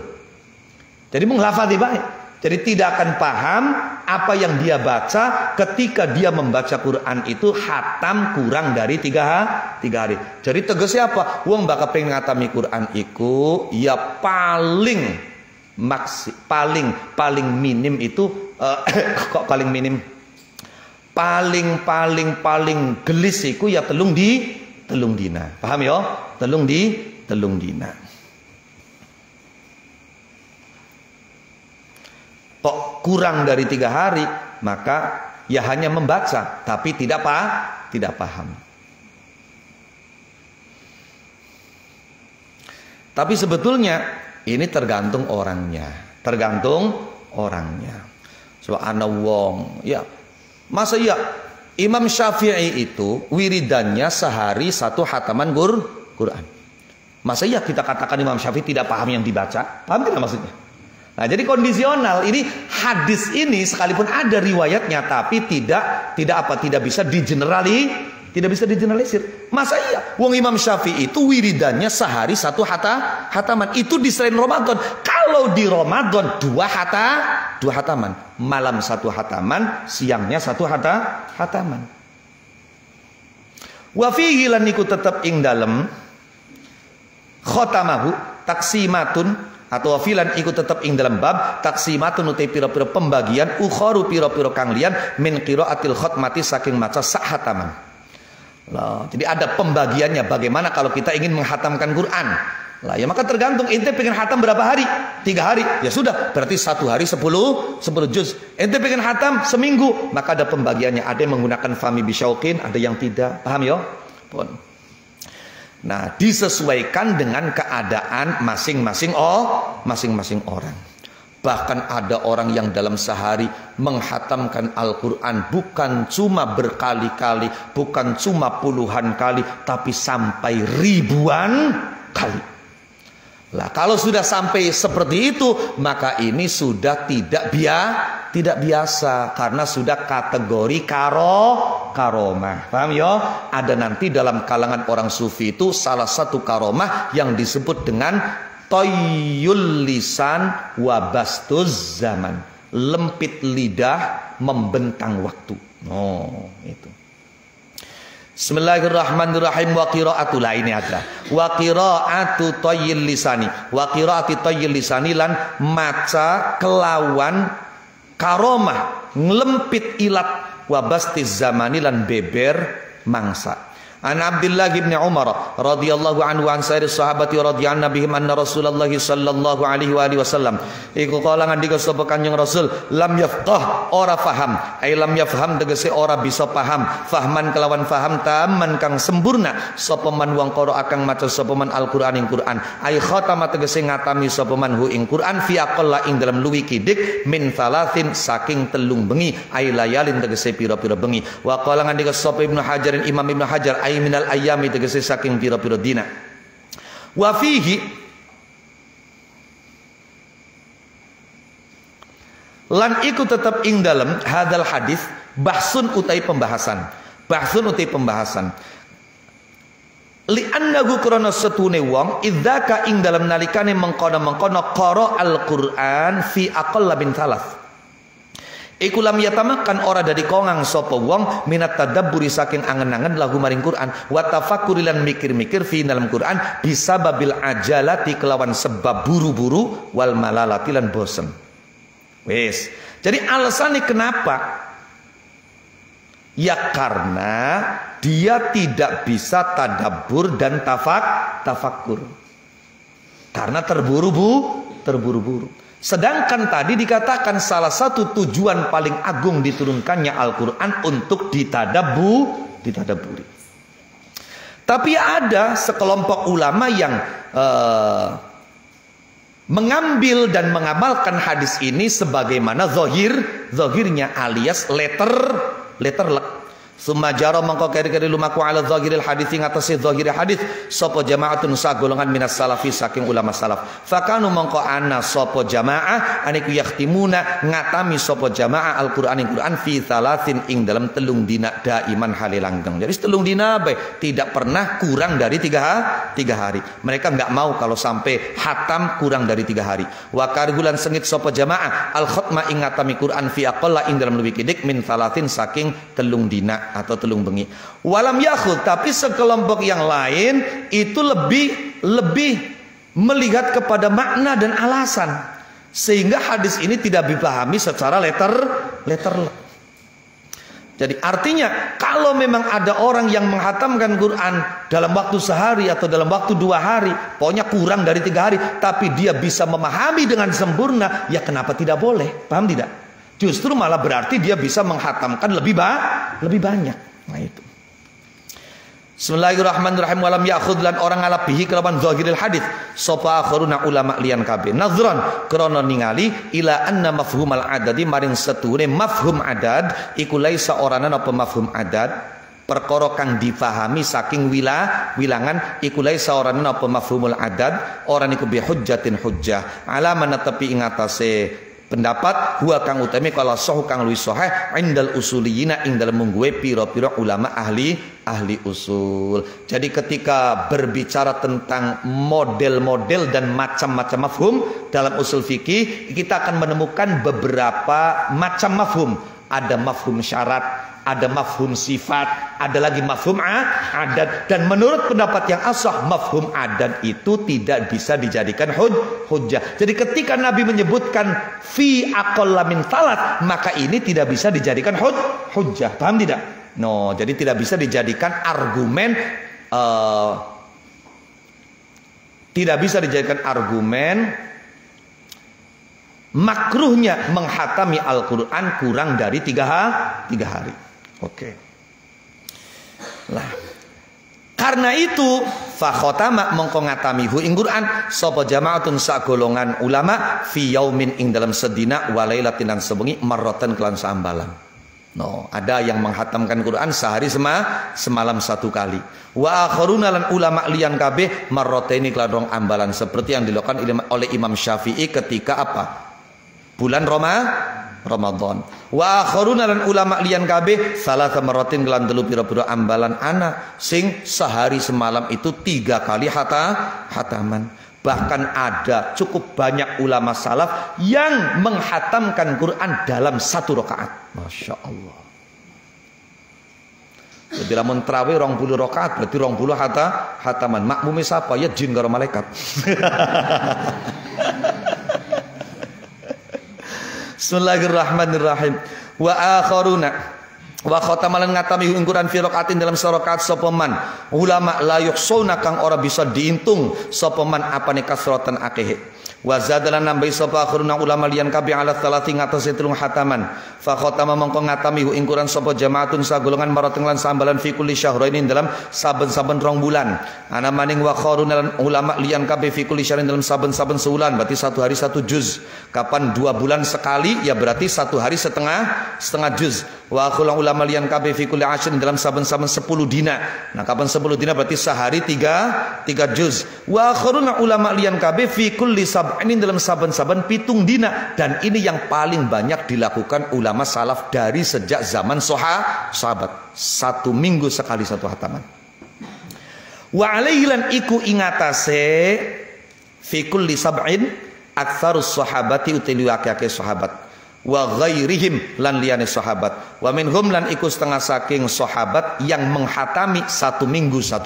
A: Jadi menghafal baik. Jadi tidak akan paham apa yang dia baca ketika dia membaca Quran itu hatam kurang dari 3 hari. Jadi tegasnya apa? Wong bakal pengen ngatami Quran iku ya paling minim itu kok paling minim? Paling gelis iku ya telung dina. Paham ya? Telung dina. Kok kurang dari 3 hari, maka ya hanya membaca tapi tidak paham. Tapi sebetulnya ini tergantung orangnya. So ana wong ya masa ya Imam Syafi'i itu wiridannya sehari 1 hataman Quran. Masa ya kita katakan Imam Syafi'i tidak paham yang dibaca? Paham tidak maksudnya? Nah, jadi kondisional ini hadis ini sekalipun ada riwayatnya tapi tidak bisa digeneralisir. Masa iya? Wong Imam Syafi'i itu wiridannya sehari 1 hataman. Itu di selain Ramadan. Kalau di Ramadan 2 hataman, malam 1 hataman, siangnya 1 hataman. Wa fihi lan niku tetep ing dalem khatamahu taksimatun atau filan ikut tetap ing dalam bab taksimatun utai pira-pira pembagian ukharu pira-pira kang liyan min qiraatil khatmati saking maca sak hataman. Lah, jadi ada pembagiannya bagaimana kalau kita ingin menghatamkan Quran. Lah ya maka tergantung ente pengen hatam berapa hari? 3 hari. Ya sudah, berarti 1 hari 10 juz. Ente pengen hatam seminggu, maka ada pembagiannya. Ada yang menggunakan fami bisyauqin, ada yang tidak. Paham ya? Pun. Nah, disesuaikan dengan keadaan masing-masing orang. Bahkan ada orang yang dalam sehari menghatamkan Al-Quran bukan cuma berkali-kali, bukan cuma puluhan kali, tapi sampai ribuan kali. Lah, kalau sudah sampai seperti itu, maka ini sudah tidak biasa karena sudah kategori karomah. Paham ya? Ada nanti dalam kalangan orang sufi itu salah satu karomah yang disebut dengan toyul lisan wabastuz zaman. Lempit lidah, membentang waktu. Oh, itu. Bismillahirrahmanirrahim. Wa qira'atu, lah ini ada. Wa qira'atu tayyil lisani. Wa qira'ati tayyil lisani lan maca kelawan karomah nglempit ilat wa bastiz zamani lan beber mangsa. An Abdullah bin Umar radhiyallahu anhu an sayyid sahabati radhiyallahu bihim anna Rasulullah sallallahu alaihi wa alihi wasallam iku kala ngandika sapa Kanjeng Rasul lam yafqah ora faham ai lam yafham tegese ora bisa paham fahman kelawan faham taman kang sempurna sapa man wong qara akang maca sapa man Al-Qur'an ing Qur'an ai khatama tegese ngatami sapa man hu ing Qur'an fi aqalla ing dalam luwi kidik min thalathin saking telung bengi ai layalin tegese pira-pira bengi wa qala ngandika sapa Ibnu Hajar Imam Ibnu Hajar minal ayyami tegese saking pira-pira dina wa fihi lan iku tetep ing dalem hadal hadis bahsun utai pembahasan li annahu krana setune wong idzaka ing dalem nalikane mengkono-mengkono qara al-Qur'an fi aqalla min thalath iku lam yatamakan ora dari kongang sapa wong minat tadabburi saking angen-angen lagu maring Quran wa tafakkuri lan mikir-mikir fi dalam Quran bisa babil ajalati kelawan sebab buru-buru wal malalati lan bosen. Wis. Jadi alasannya kenapa? Ya karena dia tidak bisa tadabbur dan tafakkur. Karena terburu-buru. Sedangkan tadi dikatakan salah satu tujuan paling agung diturunkannya Al-Quran untuk ditadabburi. Tapi ada sekelompok ulama yang mengambil dan mengamalkan hadis ini sebagaimana zahirnya alias letter lek. Summa jara mongko keri-keri lumaku ala zahiril hadis ing atase zahiril hadis sapa jamaatun sagolongan minas salafi saking ulama salaf. Fakanu mongko ana sapa jamaah aniku yahtimuna ngatami sapa jamaah Al-Qur'an ing Qur'an fi thalathin ing dalam telung dina daiman halilanggeng. Jadi telung dina tidak pernah kurang dari tiga hari. Mereka enggak mau kalau sampai hatam kurang dari 3 hari. Wa karhulan sengit sapa jamaah al khatma ing ngatami Qur'an fi aqalla ing dalam lebih kidik min thalathin saking telung dina atau telung bengi. Walam yakhud, tapi sekelompok yang lain itu lebih melihat kepada makna dan alasan, sehingga hadis ini tidak dipahami secara letter. Jadi artinya kalau memang ada orang yang menghatamkan Quran dalam waktu sehari atau dalam waktu 2 hari, pokoknya kurang dari 3 hari, tapi dia bisa memahami dengan sempurna, ya kenapa tidak boleh? Paham tidak? Justru malah berarti dia bisa menghatamkan lebih banyak. Nah itu. Bismillahirrahmanirrahim. Walam ya'khudh lan orang ngalabihi kelawan zahiril hadis sapa akharuna ulama liyan kabeh nazran krana ningali ila anna mafhumal adadi maring setune mafhum adad iku laisa orana apa mafhum adad perkara kang difahami saking wilangan iku laisa orana apa mafhumul adad ora niku bi hujjatin hujjah ala manatapi ing atase pendapat huwa kang utami kalau sahih kang luwih sahih indal usuliyina ing dalem mungguwe pira-pira ulama ahli usul. Jadi ketika berbicara tentang model-model dan macam-macam mafhum dalam usul fikih, kita akan menemukan beberapa macam mafhum. Ada mafhum syarat, ada mafhum sifat, ada lagi mafhum adat. Dan menurut pendapat yang asah, mafhum adat itu tidak bisa dijadikan hujjah. Jadi ketika Nabi menyebutkan fi aqalla min thalat, maka ini tidak bisa dijadikan hujjah. Paham tidak? No, jadi tidak bisa dijadikan argumen, tidak bisa dijadikan argumen makruhnya menghatami Al-Quran kurang dari 3 hari. Oke. Lah, karena itu fakhotama mongko ngatamihu ing Quran sapa jamaatun sagolongan ulama fi yaumin ing dalam sedina walailatin lan sebengi marratan kelan sambalan. No, ada yang menghatamkan Quran sehari semalam 1 kali. Wa akharuna lan ulama liyan kabeh marrataini kelan ambalan seperti yang dilakukan oleh Imam Syafi'i ketika apa? Bulan Ramadan. Wa akharuna lan ulama liyan kabeh salasa marratin kelan 3 pira-pira ambalan ana sing sehari semalam itu 3 kali hataman. Bahkan ada cukup banyak ulama salaf yang menghatamkan Quran dalam 1 rakaat. Masya Allah. Jadi lamun tarawih 20 rakaat berarti 20 hataman. Makmume sapa? Ya jin karo malaikat. Bismillahirrahmanirrahim. Wa akharuna wa khatamalan ngatami Quran fi rakaatin dalam rakaat sapa man. Ulama la yuhsuna kang ora bisa diintung sapa man apane kasratan akeh. Wa zadalan nambahi sapa akharuna ulama liyan kabeh ala salati ngatasi 3 hataman. Fa khatama mongko ngatami ing Quran sapa jamaatun sagolongan marateng lan sambalan fi kulli syahrain dalam saben-saben 2 bulan. Ana maning wa kharuna ulama liyan kabeh fi kulli syahrin dalam saben-saben sebulan berarti 1 hari 1 juz. Kapan 2 bulan sekali ya berarti 1 hari setengah juz. Wa akhulang ulama liyan kabeh fi kulli ashrin dalam saben-saben 10 dina. Nah kapan 10 dina berarti sehari 3 juz. Wa akharuna ulama liyan kabeh fi kulli ini dalam saben-saben 7 dina, dan ini yang paling banyak dilakukan ulama salaf dari sejak zaman sahabat. 1 minggu sekali 1 hataman. Wa alaihi lan iku ingatase fi kulli sab'in aktsarus sahabati utili akeh sahabat. Wa ghairihim lan liyane sahabat. Wa minhum lan iku setengah saking sahabat yang menghatami 1 minggu 1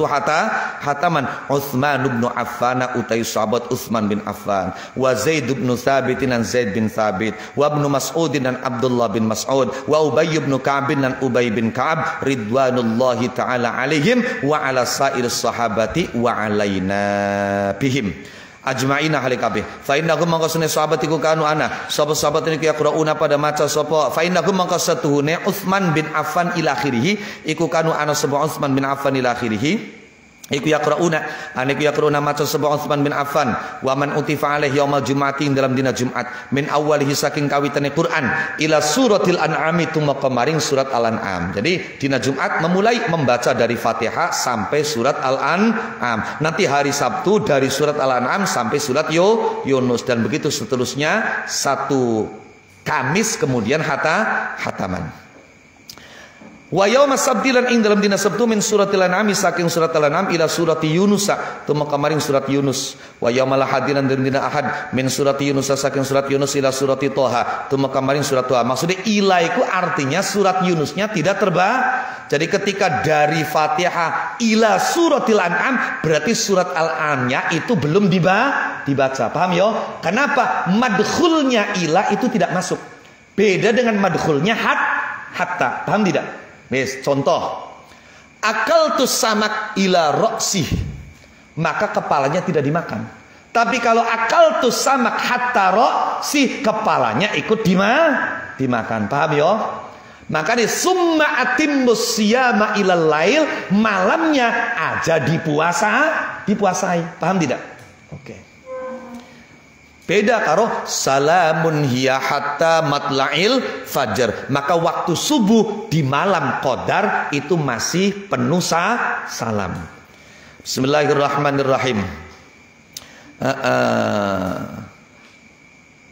A: hataman. Utsman bin Affan utai sahabat Utsman bin Affan. Wa Zaid bin Thabit dan Zaid bin Thabit. Wa Ibnu Mas'ud dan Abdullah bin Mas'ud. Wa Ubay bin Ka'ab dan Ubay bin Ka'ab ridwanullahi taala alaihim wa ala sair sahabati wa alaina bihim ajma'ina halikabe. Fa innahum mangka sunne sahabat iku kanu ana sapa sahabat niku yaqrauna pada maca sapa fa innahum mangka satuhune Utsman bin Affan ila akhirih iku kanu ana sapa Utsman bin Affan ila akhirih iku yaqrauna maca sapa Utsman bin Affan wa man utifa alaihi yaumal jum'ati dalam dina Jumat min awalihi saking kawitane Quran ila suratil an'am tumeka maring surat Al-An'am. Jadi dina Jumat memulai membaca dari Fatihah sampai surat Al-An'am. Nanti hari Sabtu dari surat Al-An'am sampai surat Yunus dan begitu seterusnya 1 Kamis kemudian hataman. Wa yauma sabti lan ing dalam dina Sabtu min suratil an'am saking surat al-an'am ila surati Yunus tumeka maring surat Yunus. Wa yaumal ahad lan dina ahad min surati Yunus saking surat Yunus ila surati Toha tumeka maring surat Toha. Maksudnya ila itu artinya surat Yunusnya tidak terbaca. Jadi ketika dari Fatihah ila suratil an'am berarti surat al-an'amnya itu belum dibaca. Paham ya? Kenapa? Madkhulnya ila itu tidak masuk. Beda dengan madkhulnya hatta. Paham tidak? Wes, contoh, akaltus samak ila roksih, maka kepalanya tidak dimakan. Tapi kalau akaltus samak hatta roksih, kepalanya ikut dimakan. Paham ya? Makanya summa atimmus siyama ilal lail, malamnya aja dipuasai. Paham tidak? Oke. Beda karo salamun hiya hatta matla'il fajar. Maka waktu subuh di malam qadar itu masih penuh salam. Bismillahirrahmanirrahim.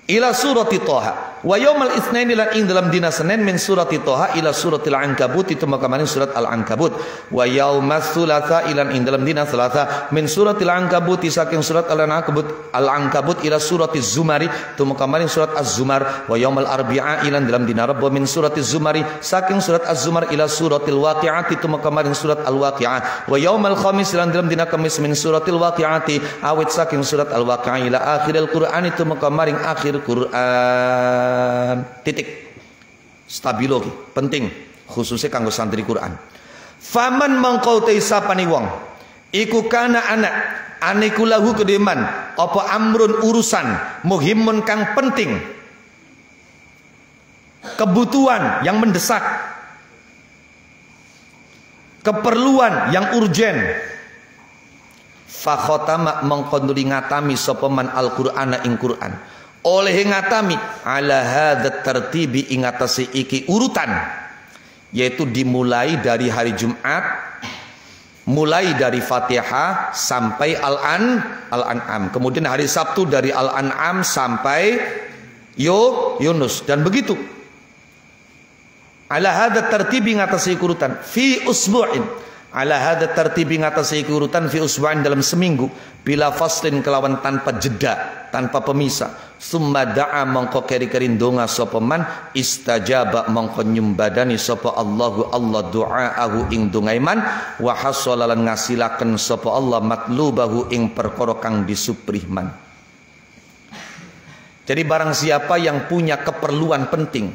A: Ila surati Toha. Wa yaumal itsnaini lan ing dalam dina Senin min surati Toha ila suratil Ankabut itu maka maring surat Al-Ankabut. Wa yaumas tsulatsa ilan ing dalam dina Selasa min suratil Ankabut saking surat Al-Ankabut ila suratiz Zumari itu maka maring surat Az-Zumar. Wa yaumal arbi'a ilan dalam dina Rabu min suratiz Zumari saking surat Az-Zumar ila suratil Waqi'ah itu maka maring surat Al-Waqi'ah. Wa yaumal khamis ilan dalam dina Kamis min suratil Waqi'ati awit saking surat Al-Waqi'ah ila akhiril Qur'an itu maka maring akhir Quran. Titik. Stabilo penting khususnya kanggo santri Quran. Faman mangkau sapani wong iku kana anak aniku lahu kedeman apa amrun urusan muhimun kang penting, kebutuhan yang mendesak, keperluan yang urgen, fa khatama mangkonduli ngatami sapa man al-Qur'ana ing Quran oleh ngatami ala hadat tertibi ingatasi iki urutan, yaitu dimulai dari hari Jumat, mulai dari Fatihah sampai Al-An'am, kemudian hari Sabtu dari Al-An'am sampai Yunus, dan begitu ala hadat tertibi ingatasi urutan fi usbu'in ala hadza tartibi ngatasi urutan fi usbu'in dalam seminggu bila faslin kelawan tanpa jeda, tanpa pemisah. Summa da'a mongko keri-kerin donga sapa man istajaba mongko nyumbadani sapa Allahu Allah du'aahu ing dongaiman wa hasalalan ngasilaken sapa Allah matlubahu ing perkara kang disuprihman. Jadi barang siapa yang punya keperluan penting,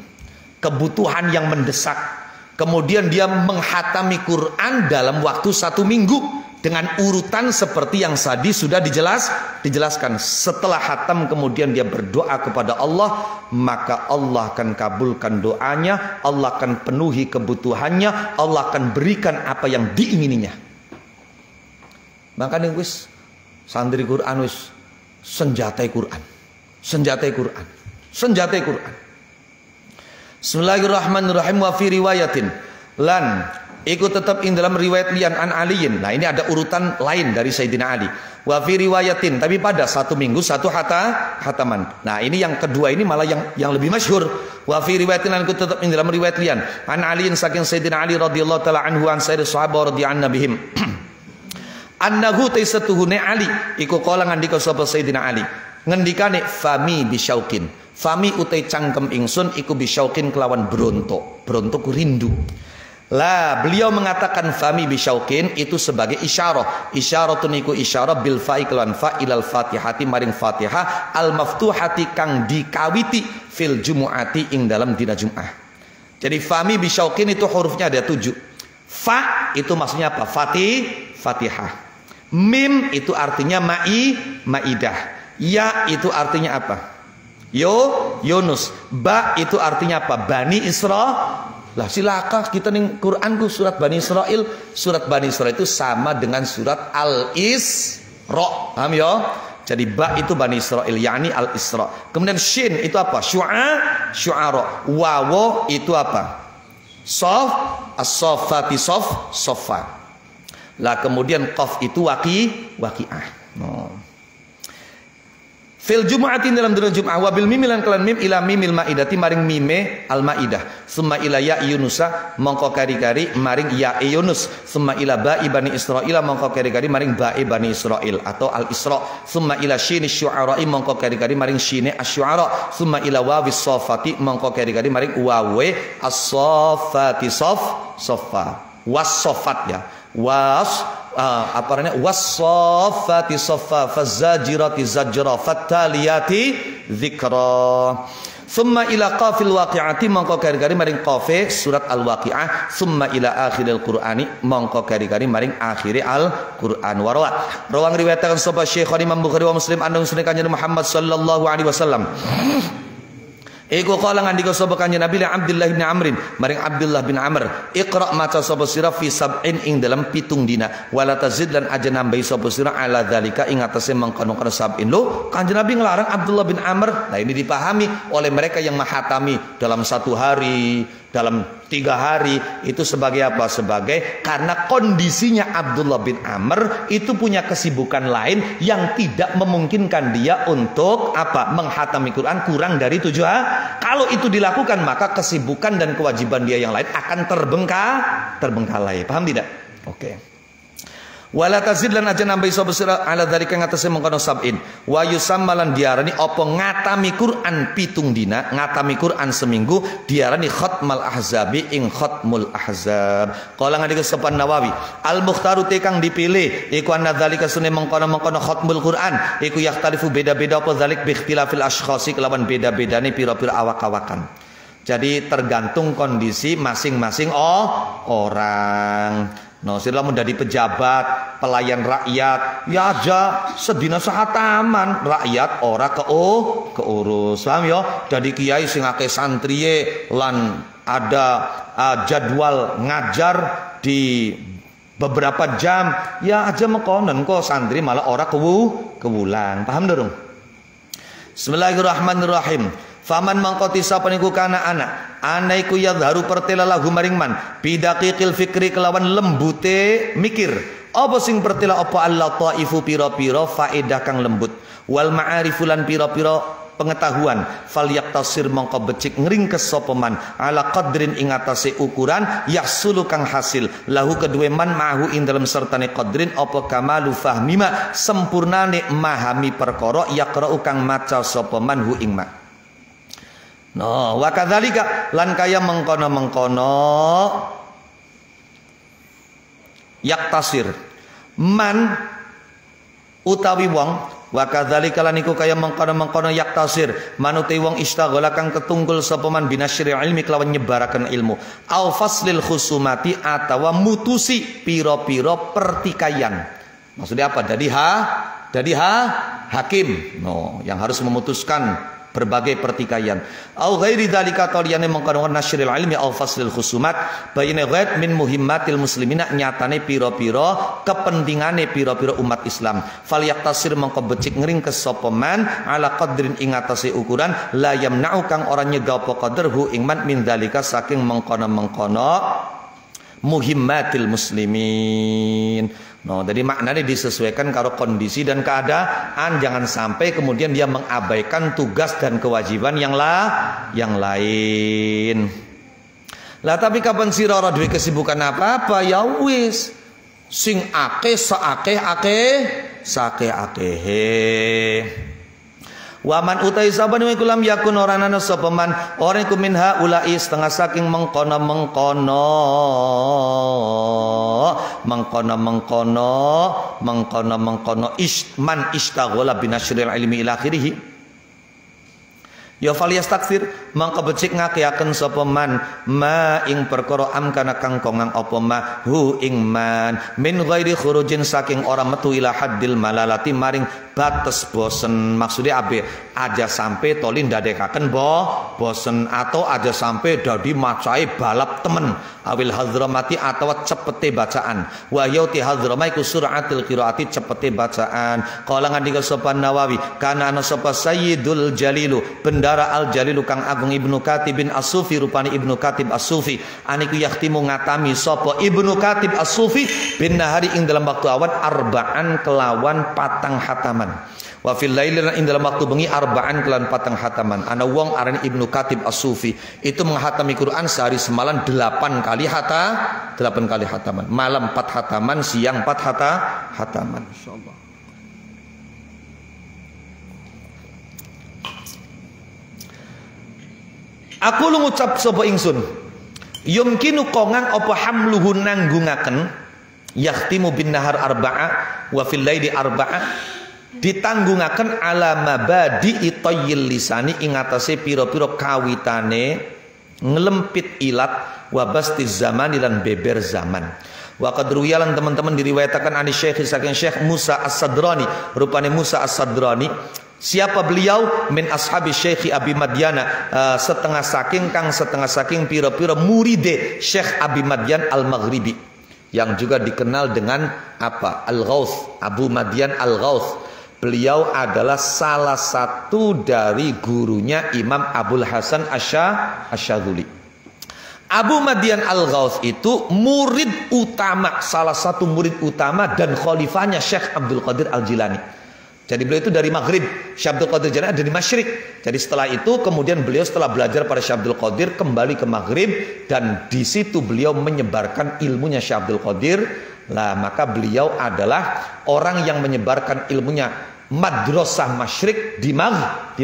A: kebutuhan yang mendesak, kemudian dia menghatami Quran dalam waktu 1 minggu dengan urutan seperti yang tadi sudah dijelaskan. Setelah hatam kemudian dia berdoa kepada Allah, maka Allah akan kabulkan doanya, Allah akan penuhi kebutuhannya, Allah akan berikan apa yang diingininya. Makanya wis santri Quran wis senjatai Quran. Senjatai Quran. Senjatai Quran. Bismillahirrahmanirrahim. Wa fi riwayatin lan ikut tetap ing dalam riwayat lian an aliyin. Nah ini ada urutan lain dari Sayyidina Ali. Wa fi riwayatin, tapi pada 1 minggu 1 hataman. Nah ini yang kedua ini malah yang lebih masyhur. Wa fi riwayatin lan ikut tetap ing dalam riwayat lian an aliyin saking Sayyidina Ali radhiyallahu taala anhu an sayyidina sahabat radhiyallahu bihim. Annahu taisatuhune Ali iku kala ngandika sapa Sayyidina Ali. Ngendikane fami bisyaukin. Fami utai cangkem ingsun iku bisyaukin kelawan bronto. Bronto ku rindu. Lah beliau mengatakan fami bisyaukin itu sebagai isyarah. Isyaratun iku isyarah bil fa'i kelawan fa ilal fatihati maring fatihah al maftuhati kang dikawiti fil jumu'ati ing dalam dina Jum'ah. Jadi fami bisyaukin itu hurufnya ada 7. Fa itu maksudnya apa? Fatihah. Mim itu artinya maidah. Ya itu artinya apa? Yunus. Ba itu artinya apa? Bani Israel. Lah silakan kita nih Quranku surat Bani Israel. Surat Bani Israel itu sama dengan surat Al-Isra. Paham ya? Jadi ba itu Bani Israel, yakni Al-Isra. Kemudian shin itu apa? Syu'ara. Wawo itu apa? Sof, as-sofati sofa. Lah kemudian qaf itu waqi'ah. No. Fil jumu'atin dalam dina Jum'ah wabil mim lan kelan mim ila mimil maidati maring mime al maidah summa ila ya yunusa mongko kari-kari maring ya Yunus summa ila ba'i bani Israil mongko kari-kari maring ba'i bani Israil atau al Isra summa ila syini syu'ara mongko kari-kari maring syine asy-syu'ara summa ila wawis safati mongko kari-kari maring wawe as-safati saffa was-safat ya was-saffati saffa fazajirati zajra fattaliyati dzikra summa ila qafil waqi'ati mongko kari-kari maring qafe surat al-waqi'ah summa ila akhiril qur'ani mongko kari-kari maring akhiri al-qur'an rawang riwayatkan sapa Syekh Imam Bukhari wa Muslim annahu sunna kanjeng Muhammad sallallahu alaihi wasallam Iku kala ngandika sapa kanjeng Nabi li Abdullah bin Amrin maring Abdullah bin Amr iqra maca sapa sira fi sab'in ing dalam 7 dina wala tazid lan aja nambahi sapa sira ala dzalika ing atase mengkono-kono sab'in lo kanjeng Nabi ngelarang Abdullah bin Amr. Nah ini dipahami oleh mereka yang menghatami dalam 1 hari, dalam 3 hari itu sebagai apa? Sebagai karena kondisinya Abdullah bin Amr itu punya kesibukan lain yang tidak memungkinkan dia untuk apa? Menghatami Quran kurang dari 7 hari. Kalau itu dilakukan maka kesibukan dan kewajiban dia yang lain akan terbengkalai. Paham tidak? Oke. Wala tazid lan aja nambahi sapa sira ala dzalika ngatasi mengkono sab'in wa yusammalan diarani apa ngatami Quran 7 dina ngatami Quran seminggu diarani khatmal ahzabi ing khatmul ahzab. Kala ngendika sapa Nawawi al mukhtaru te kang dipilih iku anna dzalika sunne mengkono khatmul Quran iku yahtalifu beda-beda apa dzalik bi ikhtilafil ashkhasi kelawan beda-bedane pira-pira awak-awakan. Jadi tergantung kondisi masing-masing orang. No, sila menjadi pejabat, pelayan rakyat, ya aja sedina sahataman rakyat ora keurus. Paham ya? Jadi kiai sing akeh santriye lan ada jadwal ngajar di beberapa jam, ya aja mekonen kok santri malah ora kewulang. Paham dorong? Bismillahirrahmanirrahim. Faman mangkoti sapa niku kana ana iku yadharu pertela lahu maring man bidaqiqil fikri kelawan lembute mikir apa sing pertela apa Allah taifu pira-pira faedah kang lembut wal ma'arifulan pira-pira pengetahuan, falyaktasir mongko becik ngringkes sapa man ala qadrin ing atase ukuran yahsulu kang hasil lahu kedue man ma'hu ing dalem sertane qadrin apa kamalu fahmima sempurnane memahami perkara yaqra'u kang maca sapa man hu ing ma. No, wa kadzalika lan kaya mengkono-mengkono yaktasir man utawi wong wa kadzalika lan iku kaya mengkono-mengkono yaktasir manuti wong istaghala kang ketunggul sapa man binasri ilmi kelawan nyebaraken ilmu au faslil khusumati atawa mutusi pira-pira pertikaian. Maksudnya apa? Jadi hakim yang harus memutuskan berbagai pertikaian. Au ghairi dzalika taliyane mengkono nasril ilmi au faslil khusumat bayine ghaib min muhimmatil muslimina nyatane pira-pira kepentingane pira-pira umat Islam. Fal yaktasir mengko becik ngringkes sapa man ala qadrin ing atase ukuran la yamna'u kang ora nyegah apa qadarhu ing man min dzalika saking mengkono-mengkono muhimmatil muslimin. No, jadi maknanya disesuaikan karo kondisi dan keadaan, jangan sampai kemudian dia mengabaikan tugas dan kewajiban yang lain. Lah tapi kapan sira ora duwe kesibukan apa-apa ya wis sing akeh sakeh. Waman utai saban wa kulam yakun orana sapa man ora iku minha ulai setengah saking mengkono man istaghala binasril ilmi ila akhirih. Ya falyastakthir mangka becik ngakeaken sapa man ma ing perkara amkana kang kongang apa ma hu ing man min ghairi khurujin saking ora metu ila haddil malalati maring batas bosen. Maksudnya aja sampai tolin ndadekaken bosen atau aja sampai dadi macai balap temen awil hadramati atau cepete bacaan wa yauti hadramai ku suratil qiraati cepete bacaan. Qala ngandika sapa Nawawi kana ana sapa sayyidul jalilu bendara al jalilu kang agung Ibnu Katib bin As-Sufi rupani Ibnu Katib As-Sufi aniku yahtimu ngatami sapa Ibnu Katib As-Sufi bin nahari ing dalam waktu awan arba'an kelawan patang hataman wa fil laili ing dalam waktu bengi arba'an kelawan patang hataman. Ana wong arane Ibnu Katib As-Sufi itu menghatami Quran sehari semalam 8 kali hataman, malam 4 hataman, siang 4 hataman. Insyaallah. Aku lu ngucap sapa ingsun yumkinu kongang apa hamluhu nanggungaken yahtimu bin nahar arba'a wa fil laili arba'a ditanggungaken ala mabadi itayyil lisani ing atase pira-pira kawitane ngelempit ilat wa bastiz zaman lan beber zaman. Wa qad ruwiyalan teman-teman diriwayatakan ani syekh saking Syekh Musa As-Sadrani rupane Musa As-Sadrani. Siapa beliau? Min ashabi Syekh Abi Madyana, setengah saking pira-pira muride Syekh Abi Madyan Al-Maghribi yang juga dikenal dengan apa? Al-Ghauth, Abu Madyan Al-Ghauth. Beliau adalah salah satu dari gurunya Imam Abul Hasan Asyadzuli. Abu Madyan Al-Ghauth itu murid utama, salah satu murid utama dan khalifahnya Syekh Abdul Qadir Al-Jilani. Jadi beliau itu dari Maghrib, Syekh Abdul Qadir Jilani dari Masyrik. Jadi setelah itu kemudian beliau setelah belajar pada Syekh Abdul Qadir kembali ke Maghrib dan di situ beliau menyebarkan ilmunya Syekh Abdul Qadir. Lah maka beliau adalah orang yang menyebarkan ilmunya madrasah Masyrik di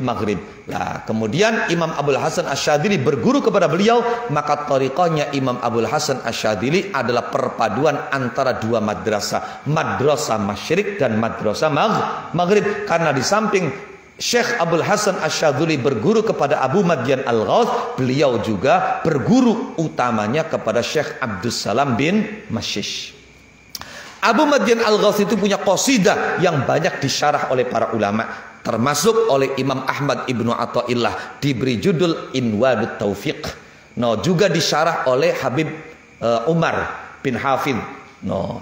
A: Maghrib. Nah, kemudian Imam Abul Hasan Asyadzili berguru kepada beliau, maka thariqahnya Imam Abul Hasan Asyadzili adalah perpaduan antara dua madrasah, madrasah Masyrik dan madrasah Maghrib. Karena di samping Syekh Abul Hasan Asyadzili berguru kepada Abu Madyan Al-Ghauth, beliau juga berguru utamanya kepada Syekh Abdus Salam bin Mashish. Abu Madyan Al-Ghauth itu punya qasidah yang banyak disyarah oleh para ulama, termasuk oleh Imam Ahmad Ibnu Athaillah, diberi judul Inwadut Taufiq. Juga disyarah oleh Habib Umar bin Hafid.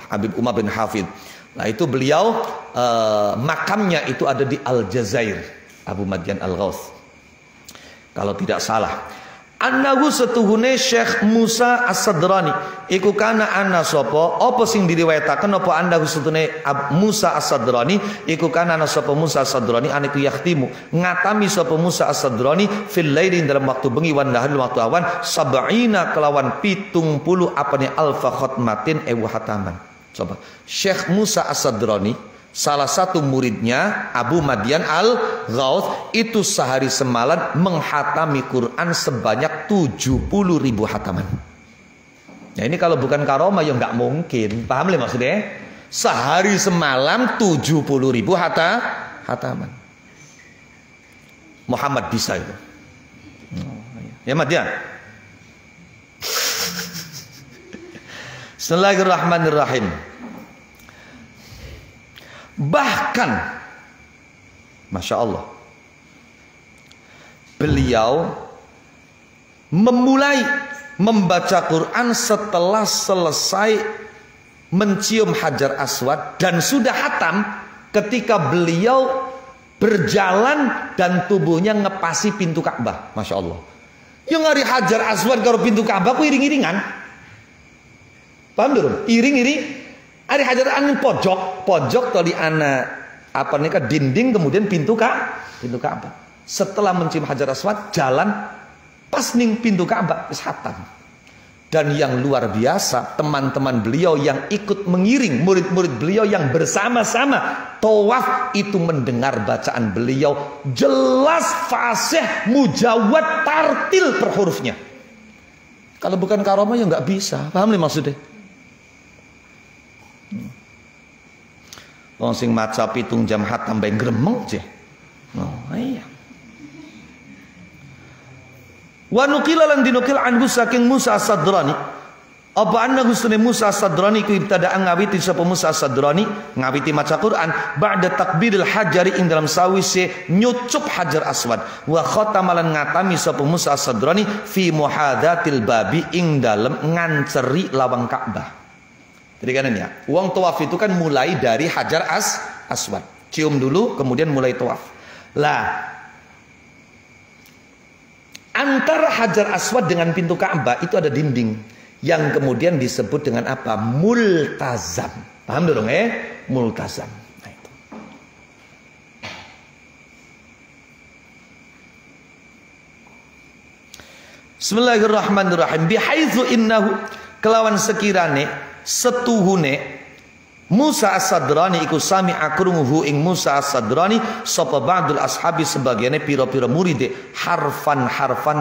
A: Habib Umar bin Hafid. Nah itu beliau makamnya itu ada di Aljazair, Abu Madyan Al-Ghauth kalau tidak salah. Annahu setuhune Syekh Musa As-Sadrani iku kana ana sapa apa sing diriwayataken apa annahu setuhune Musa As-Sadrani iku kana ana sapa Musa As-Sadrani aniku yakhtimu ngatami sapa Musa As-Sadrani fil laili dalam waktu bengi wan nahar waktu awan sab'ina kelawan 70 apane alfa khatmatin ewu hataman. Coba Syekh Musa As-Sadrani salah satu muridnya Abu Madian Al-Ghauth itu sehari semalam menghatami Quran sebanyak 70.000 hataman. Ya ini kalau bukan karomah ya nggak mungkin. Paham lah maksudnya? Sehari semalam 70.000 hataman. Muhammad bisa itu. Ya Madian. Bismillahirrahmanirrahim. Bahkan Masya Allah beliau memulai membaca Quran setelah selesai mencium Hajar Aswad dan sudah hatam ketika beliau berjalan dan tubuhnya ngepasi pintu Ka'bah. Masya Allah. Yang hari Hajar Aswad karo pintu Ka'bah ku iring-iringan. Paham dong? Iring-iring. Ada Hajar angin pojok tadi ana apa nih dinding kemudian pintu Ka'bah. Setelah mencium Hajar Aswad jalan pas ning pintu Ka'bah wis hatam. Dan yang luar biasa teman-teman beliau yang ikut mengiring murid-murid beliau yang bersama-sama tawaf itu mendengar bacaan beliau jelas fasih mujawad tartil per hurufnya. Kalau bukan karomah ya nggak bisa. Paham nih maksudnya? Wong sing maca pitung jam hatam bae gremeng je. Oh iya. Wa nuqila lan dinukil anhu saking Musa As-Sadrani. Apa anna husni Musa As-Sadrani ku ibtada'a ngawiti sapa Musa As-Sadrani ngawiti maca Quran ba'da takbiril hajari ing dalam sawise nyucup Hajar Aswad wa khatamalan ngatami sapa Musa As-Sadrani fi muhadatil babi ing dalem nganceri lawang Ka'bah. Jadi kan ya, uang tawaf itu kan mulai dari Hajar Aswad. Cium dulu, kemudian mulai tawaf. Lah, antara Hajar Aswad dengan pintu Ka'bah itu ada dinding yang kemudian disebut dengan apa? Multazam. Paham dong Multazam. Nah, itu. Bismillahirrahmanirrahim. Bihaitsu innahu kelawan sekirane setuhune Musa As-Sadrani iku sami akrunguhu ing Musa As-Sadrani sapa ba'dul ashabi sebagiannya pira-pira muride harfan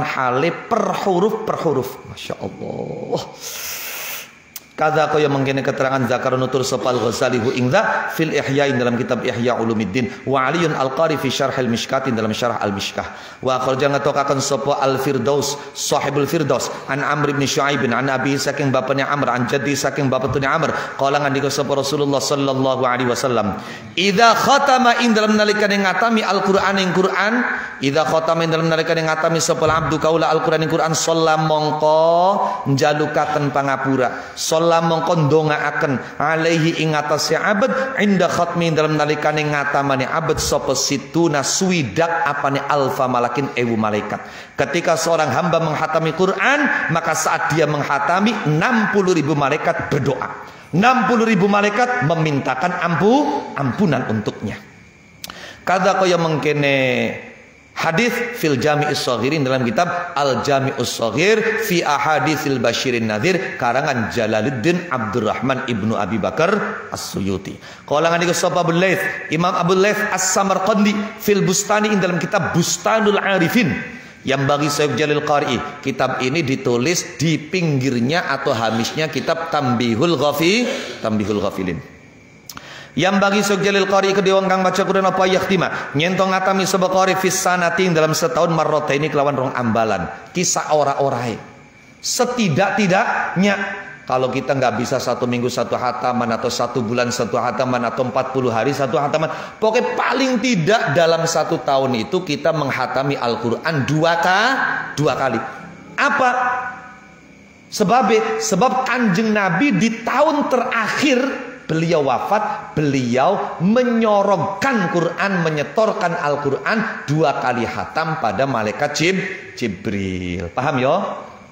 A: hale per huruf. Masya Allah. Kada kaya mengkene keterangan zakar nutur sapa Al-Ghazali hu ingda fil Ihya dalam kitab Ihya Ulumuddin wa Aliun Al-Qari fi Syarh Al-Mishkat dalam Syarah Al-Mishkah wa akhraja ngatokaken sapa Al-Firdaus sahibul Firdaus an Amr bin Syuaib an Abi saking bapaknya Amr an jaddi saking bapaknya Amr qala ngandika sapa Rasulullah sallallahu alaihi wasallam idza khatama ing dalam nalikane ngatami Al-Qur'an ing Qur'an idza khatama ing dalam nalikane ngatami sapa abdu kaula Al-Qur'an ing Qur'an sallam mongko njalukaken pangapura mongko ndongaaken alaihi ing atase abad inda khatmi dalam nalikane ngatamane abad sapa situna swidak apane alfa malakin ewu malaikat. Ketika seorang hamba menghatami Quran maka saat dia menghatami 60.000 malaikat berdoa, 60.000 malaikat memintakan ampunan untuknya. Kada kaya mengkene hadis fil Jami'us Shaghir dalam kitab Al Jami'us Shaghir fi Ahaditsil Basyirin Nadhir karangan Jalaluddin Abdurrahman Ibnu Abi Bakar As-Suyuti. Qala ngandika sapa Abu Laits Imam Abu Laits As-Samarqandi fil Bustani dalam kitab Bustanul Arifin yang bagi Syekh Jalil Qari. Kitab ini ditulis di pinggirnya atau hamisnya kitab Tambihul Ghafilin. Yang bagi Syekh Jalil Qari kedewang kang baca Quran apa yakhtima nyentong ngatami sapa qari fis sanati dalam setahun marrataini kelawan rong ambalan kisah ora-orae setidak-tidaknya kalau kita nggak bisa 1 minggu 1 hataman atau 1 bulan 1 hataman atau 40 hari 1 hataman pokoknya paling tidak dalam 1 tahun itu kita menghatami Al-Quran 2 kali. Apa sebab Kanjeng Nabi di tahun terakhir beliau wafat, beliau menyorongkan Quran, menyetorkan Al-Quran 2 kali khatam pada malaikat Jibril. Paham ya?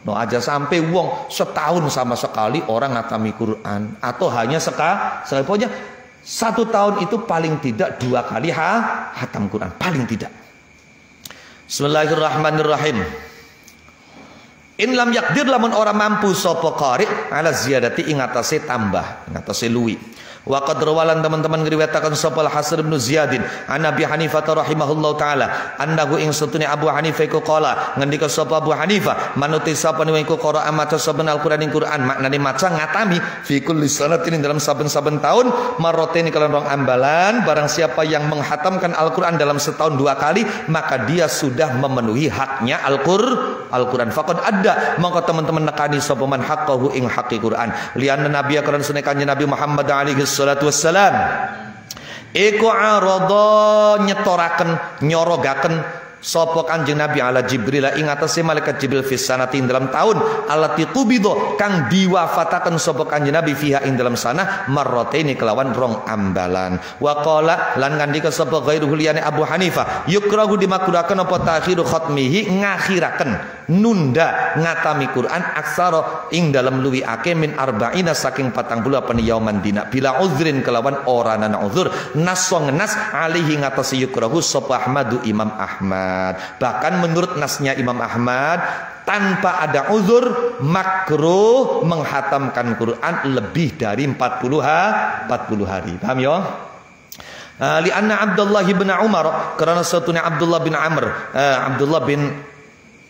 A: No aja sampai wong setahun sama sekali orang ngatami Quran, atau hanya sekali. Pokoknya 1 tahun itu paling tidak 2 kali khatam Quran, paling tidak. Bismillahirrahmanirrahim. In lam yakdir lamun orang mampu sapa qari ala ziyadati ing atase tambah, ing atase luwi. Wa qad rawalan teman-teman ngriwayataken sapa Al-Hasan bin Ziyadin an Abi Hanifah rahimahullahu taala annahu ing satune Abu Hanifah iku qala ngendika sapa Abu Hanifah manuti sapa niku iku qira'a maca saben Al-Qur'an ing Qur'an maknane maca ngatami fi kulli sanatin dalam saben-saben tahun marrataini kalian rong ambalan. Barang siapa yang menghatamkan Al-Qur'an dalam setahun 2 kali maka dia sudah memenuhi haknya Al-Qur'an. Faqad ada mongko teman-teman nekani sapa man haqqahu ing haqqi Qur'an lianna nabiy karon sunne kanjeng Nabi Muhammad alaihi salatu wassalam iku arada nyetoraken nyorogaken sapa kanjeng Nabi ala Jibril ing atase malaikat Jibril fis sanati dalam tahun allati qubidha kang diwafataken sapa kanjeng Nabi fiha ing dalam sana marrataini kelawan rong ambalan. Wa qala lan ngandika sapa ghairuhu liyane Abu Hanifah yukrahu dimakruhaken apa takhiru khatmihi ngakhiraken nunda ngatami Quran aksara ing dalam luwi ake min arba'ina saking 40 apa yauman dina bila uzrin kelawan ora nana uzur naso ngenas alihi ngatasi yukrahu sapa Ahmadu Imam Ahmad. Bahkan menurut nasnya Imam Ahmad tanpa ada uzur makruh menghatamkan Quran lebih dari 40 hari. Paham ya? Lianna Abdullah bin Umar karena satunya Abdullah bin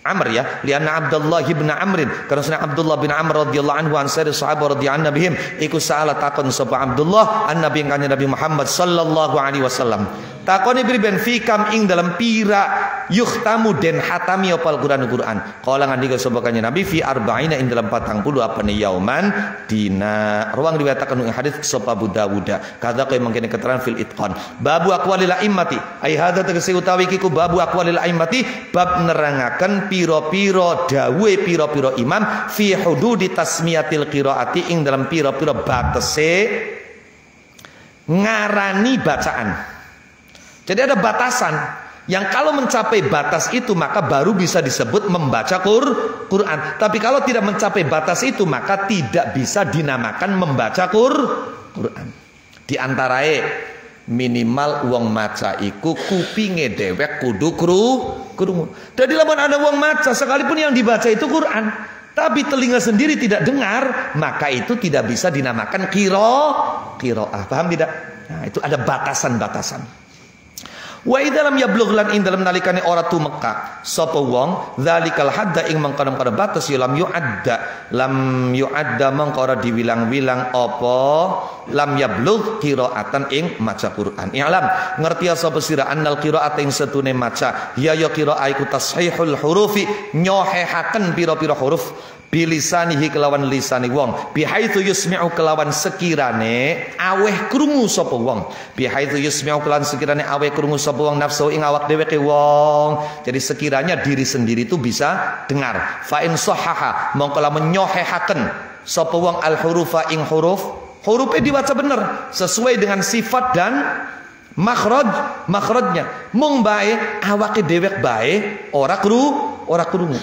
A: Amr ya, lianna Abdullah bin Amrin karena sunnah Abdullah bin Amr radhiyallahu anhu ansari sahabat radhiyallahu anhum iku sa'ala takon sapa Abdullah an Nabi kanjeng Nabi Muhammad sallallahu alaihi wasallam takoni priben fikam ing dalam pira yuhtamu den hatami opal Quran qala ngandika sapa kanjeng Nabi fi arba'ina ing dalam 40 apa yauman dina. Ruang riwayataken ing hadis sapa Abu Dawud kadza kaya mangkene keterangan fil itqan babu aqwalil a'immati ai hadza tegese utawi iku babu aqwalil a'immati bab nerangaken piro-piro dawe piro-piro imam fi hududi tasmiyatil qiraati ing dalam piro-piro batese ngarani bacaan. Jadi ada batasan yang kalau mencapai batas itu maka baru bisa disebut membaca Quran. Tapi kalau tidak mencapai batas itu maka tidak bisa dinamakan membaca Quran. Di antarae minimal wong maca iku kupinge dewek kudu krungu. Jadi lamun ada wong maca sekalipun yang dibaca itu Quran, tapi telinga sendiri tidak dengar, maka itu tidak bisa dinamakan qiraah. Paham tidak? Nah, itu ada batasan-batasan. Wa idalam yablugh lan ing dalam nalikane ora tumeka sapa wong zalikal hadda ing mangkana-kana batas ya lam yu'adda mangko ora diwilang-wilang apa lam yablugh qiraatan ing maca Quran. I'lam ngerti sapa sira annal qiraat ing setune maca ya qiraah iku tashihul hurufi nyohehaken pira-pira huruf bilisanihi kelawan lisani wong bihaitsu yusmi'u kelawan sekirane aweh krungu sapa wong bihaitsu yusmi'u kelawan sekirane aweh krungu sapa wong nafsu ing awak dheweke wong. Jadi sekiranya diri sendiri itu bisa dengar fa in sahaha mongko lamun nyohehaken sapa wong al hurufa ing hurufnya diwaca bener sesuai dengan sifat dan makhrajnya mung bae awake dhewek bae ora krungu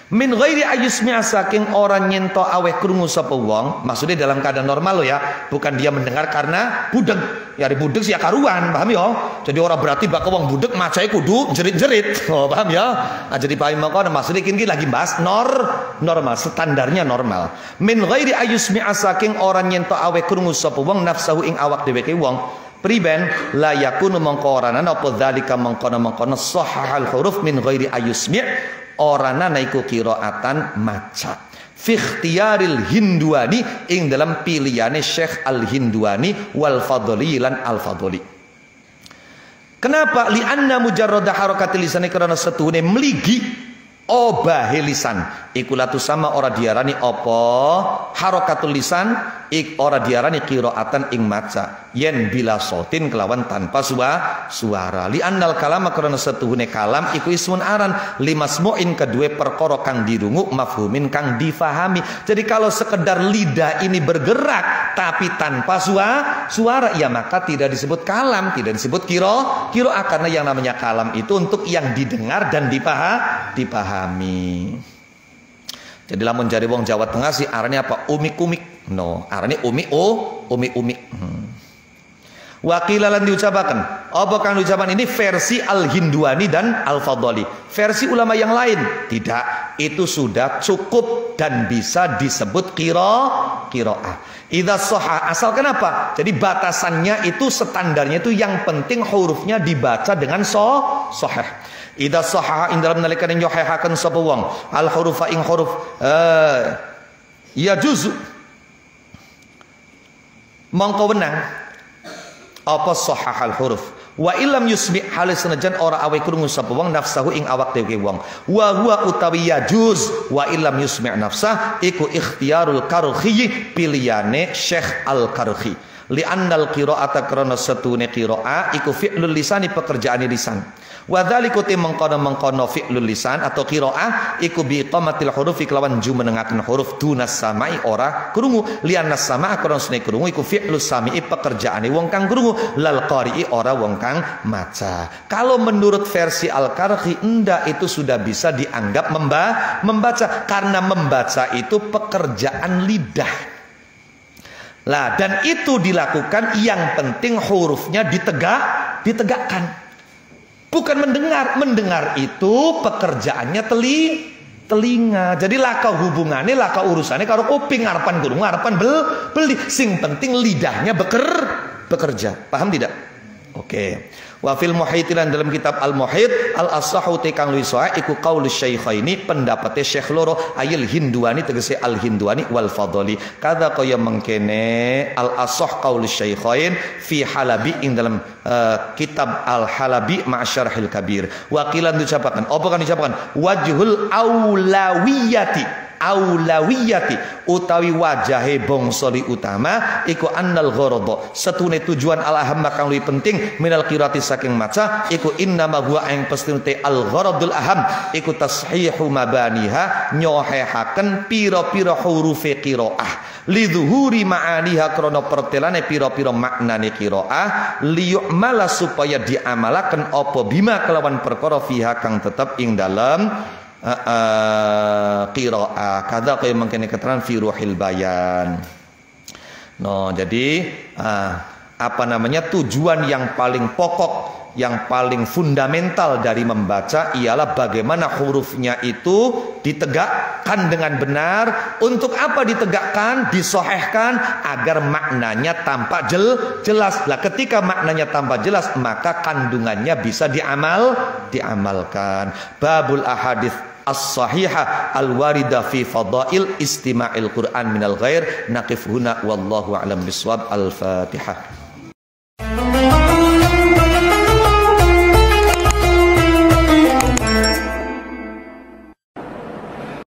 A: min ghairi ayusmi'a saking orang nyento aweh krungu sapa wong. Maksudnya dalam keadaan normal lo ya, bukan dia mendengar karena budeg. Ya budeg sih ya karuan, paham ya? Jadi orang berarti bakal wong budeg macae kudu jerit-jerit. Oh, paham ya? Nah, jadi paham maka maksudnya kini lagi bahas normal, standarnya normal. Min ghairi ayusmi'a saking orang nyento aweh krungu sapa wong nafsahu ing awak dheweke wong. Priben la yakunu mongko orana apa dzalika mongkono sahahal huruf min ghairi ayusmi' orana naiku qiraatan maca fi ikhtiyaril Hinduani ing dalam pilihane Syekh Al-Hinduani wal Fadli lan Al-Fadli. Kenapa? Li anna mujarrada harakatil lisani karena setune mligi obahe lisan iku latu sama ora diarani apa harakatul lisan ora diarani qiraatan ing maca yen bila sotin kelawan tanpa suara li annal kalama karena setuhune kalam iku ismun aran limasmu'in kedue perkara kang dirungu mafhumin kang difahami. Jadi kalau sekedar lidah ini bergerak tapi tanpa suara ya maka tidak disebut kalam, tidak disebut qiraah karena yang namanya kalam itu untuk yang didengar dan dipahami. Jadi lamun jari wong Jawa Tengah sih arane apa? Umik-umik. No, arane umi-umik. Wakilalan diucapakan. Apa kang diucapan ini versi Al-Hinduani dan Al-Fadhali. Versi ulama yang lain tidak. Itu sudah cukup dan bisa disebut qiraah. Idza shahha asal kenapa? Jadi batasannya itu standarnya itu yang penting hurufnya dibaca dengan sahih. Idza shahha ing dalam nalika ing nyohehaken sapa wong al hurufa ing huruf ya juzu mongko wenang apa sahhal huruf wa illam yusmi halis senajan ora awe krungu sapa wong nafsahu ing awak dhewe wong wa huwa utawi ya juz wa illam yusmi nafsah iku ikhtiyarul karhi piliyane Syekh Al-Karhi li annal qiraata karena satune qiraah iku fi'lul lisani pekerjaan lisan. Wa dzaliku mengkono fi'lul lisan atau qiraah iku bi iqamatil hurufi kelawan jumenengaken huruf dunas samai ora krungu lianas sama akron sene krungu iku fi'lus sami'i pekerjaane wong kang krungu lal qari'i ora wong kang maca. Kalau menurut versi Al-Karhi ndak itu sudah bisa dianggap membaca karena membaca itu pekerjaan lidah. Lah dan itu dilakukan yang penting hurufnya ditegakkan. Bukan mendengar itu pekerjaannya telinga. Jadi laka hubungannya, laka urusannya karo kuping ngarepan gurung, ngarepan beli. Sing penting lidahnya bekerja. Paham tidak? Oke. Wa fil muhit lan dalam kitab Al Muhit al ashahu te kang luwih sahih iku qaulus syaikhaini pendapate Syekh loro ayil Hinduani tegese Al Hinduani wal Fadhali kada kaya mengkene al ashah qaulus syaikhain fi Halabi ing dalam kitab Al Halabi ma'syarhil kabir wakilan diucapaken apa kan diucapaken wajhul aulawiyati utawi wajahe bongsoli utama iku annal gharada setune tujuan al-aham kang luwih penting minal qiraati saking maca iku innama huwa ing pestine al gharadul aham iku tashihu mabaniha nyohehaken pira-pira hurufe qiraah lidzuhuri ma'aniha krana pertelane pira-pira maknane qiraah liyu'mala supaya diamalaken apa bima kelawan perkara fiha kang tetep ing dalem qiraah kada kaya mangkene keterangan fi ruhil bayan. No, jadi tujuan yang paling pokok, yang paling fundamental dari membaca ialah bagaimana hurufnya itu ditegakkan dengan benar. Untuk apa ditegakkan? Disahihkan agar maknanya tampak jelas. Lah ketika maknanya tampak jelas, maka kandungannya bisa diamalkan. Babul ahadits as-sahihah al-warida fi fadail istima'il Qur'an minal ghair naqif huna wallahu a'lam bissawab. Al-Fatihah.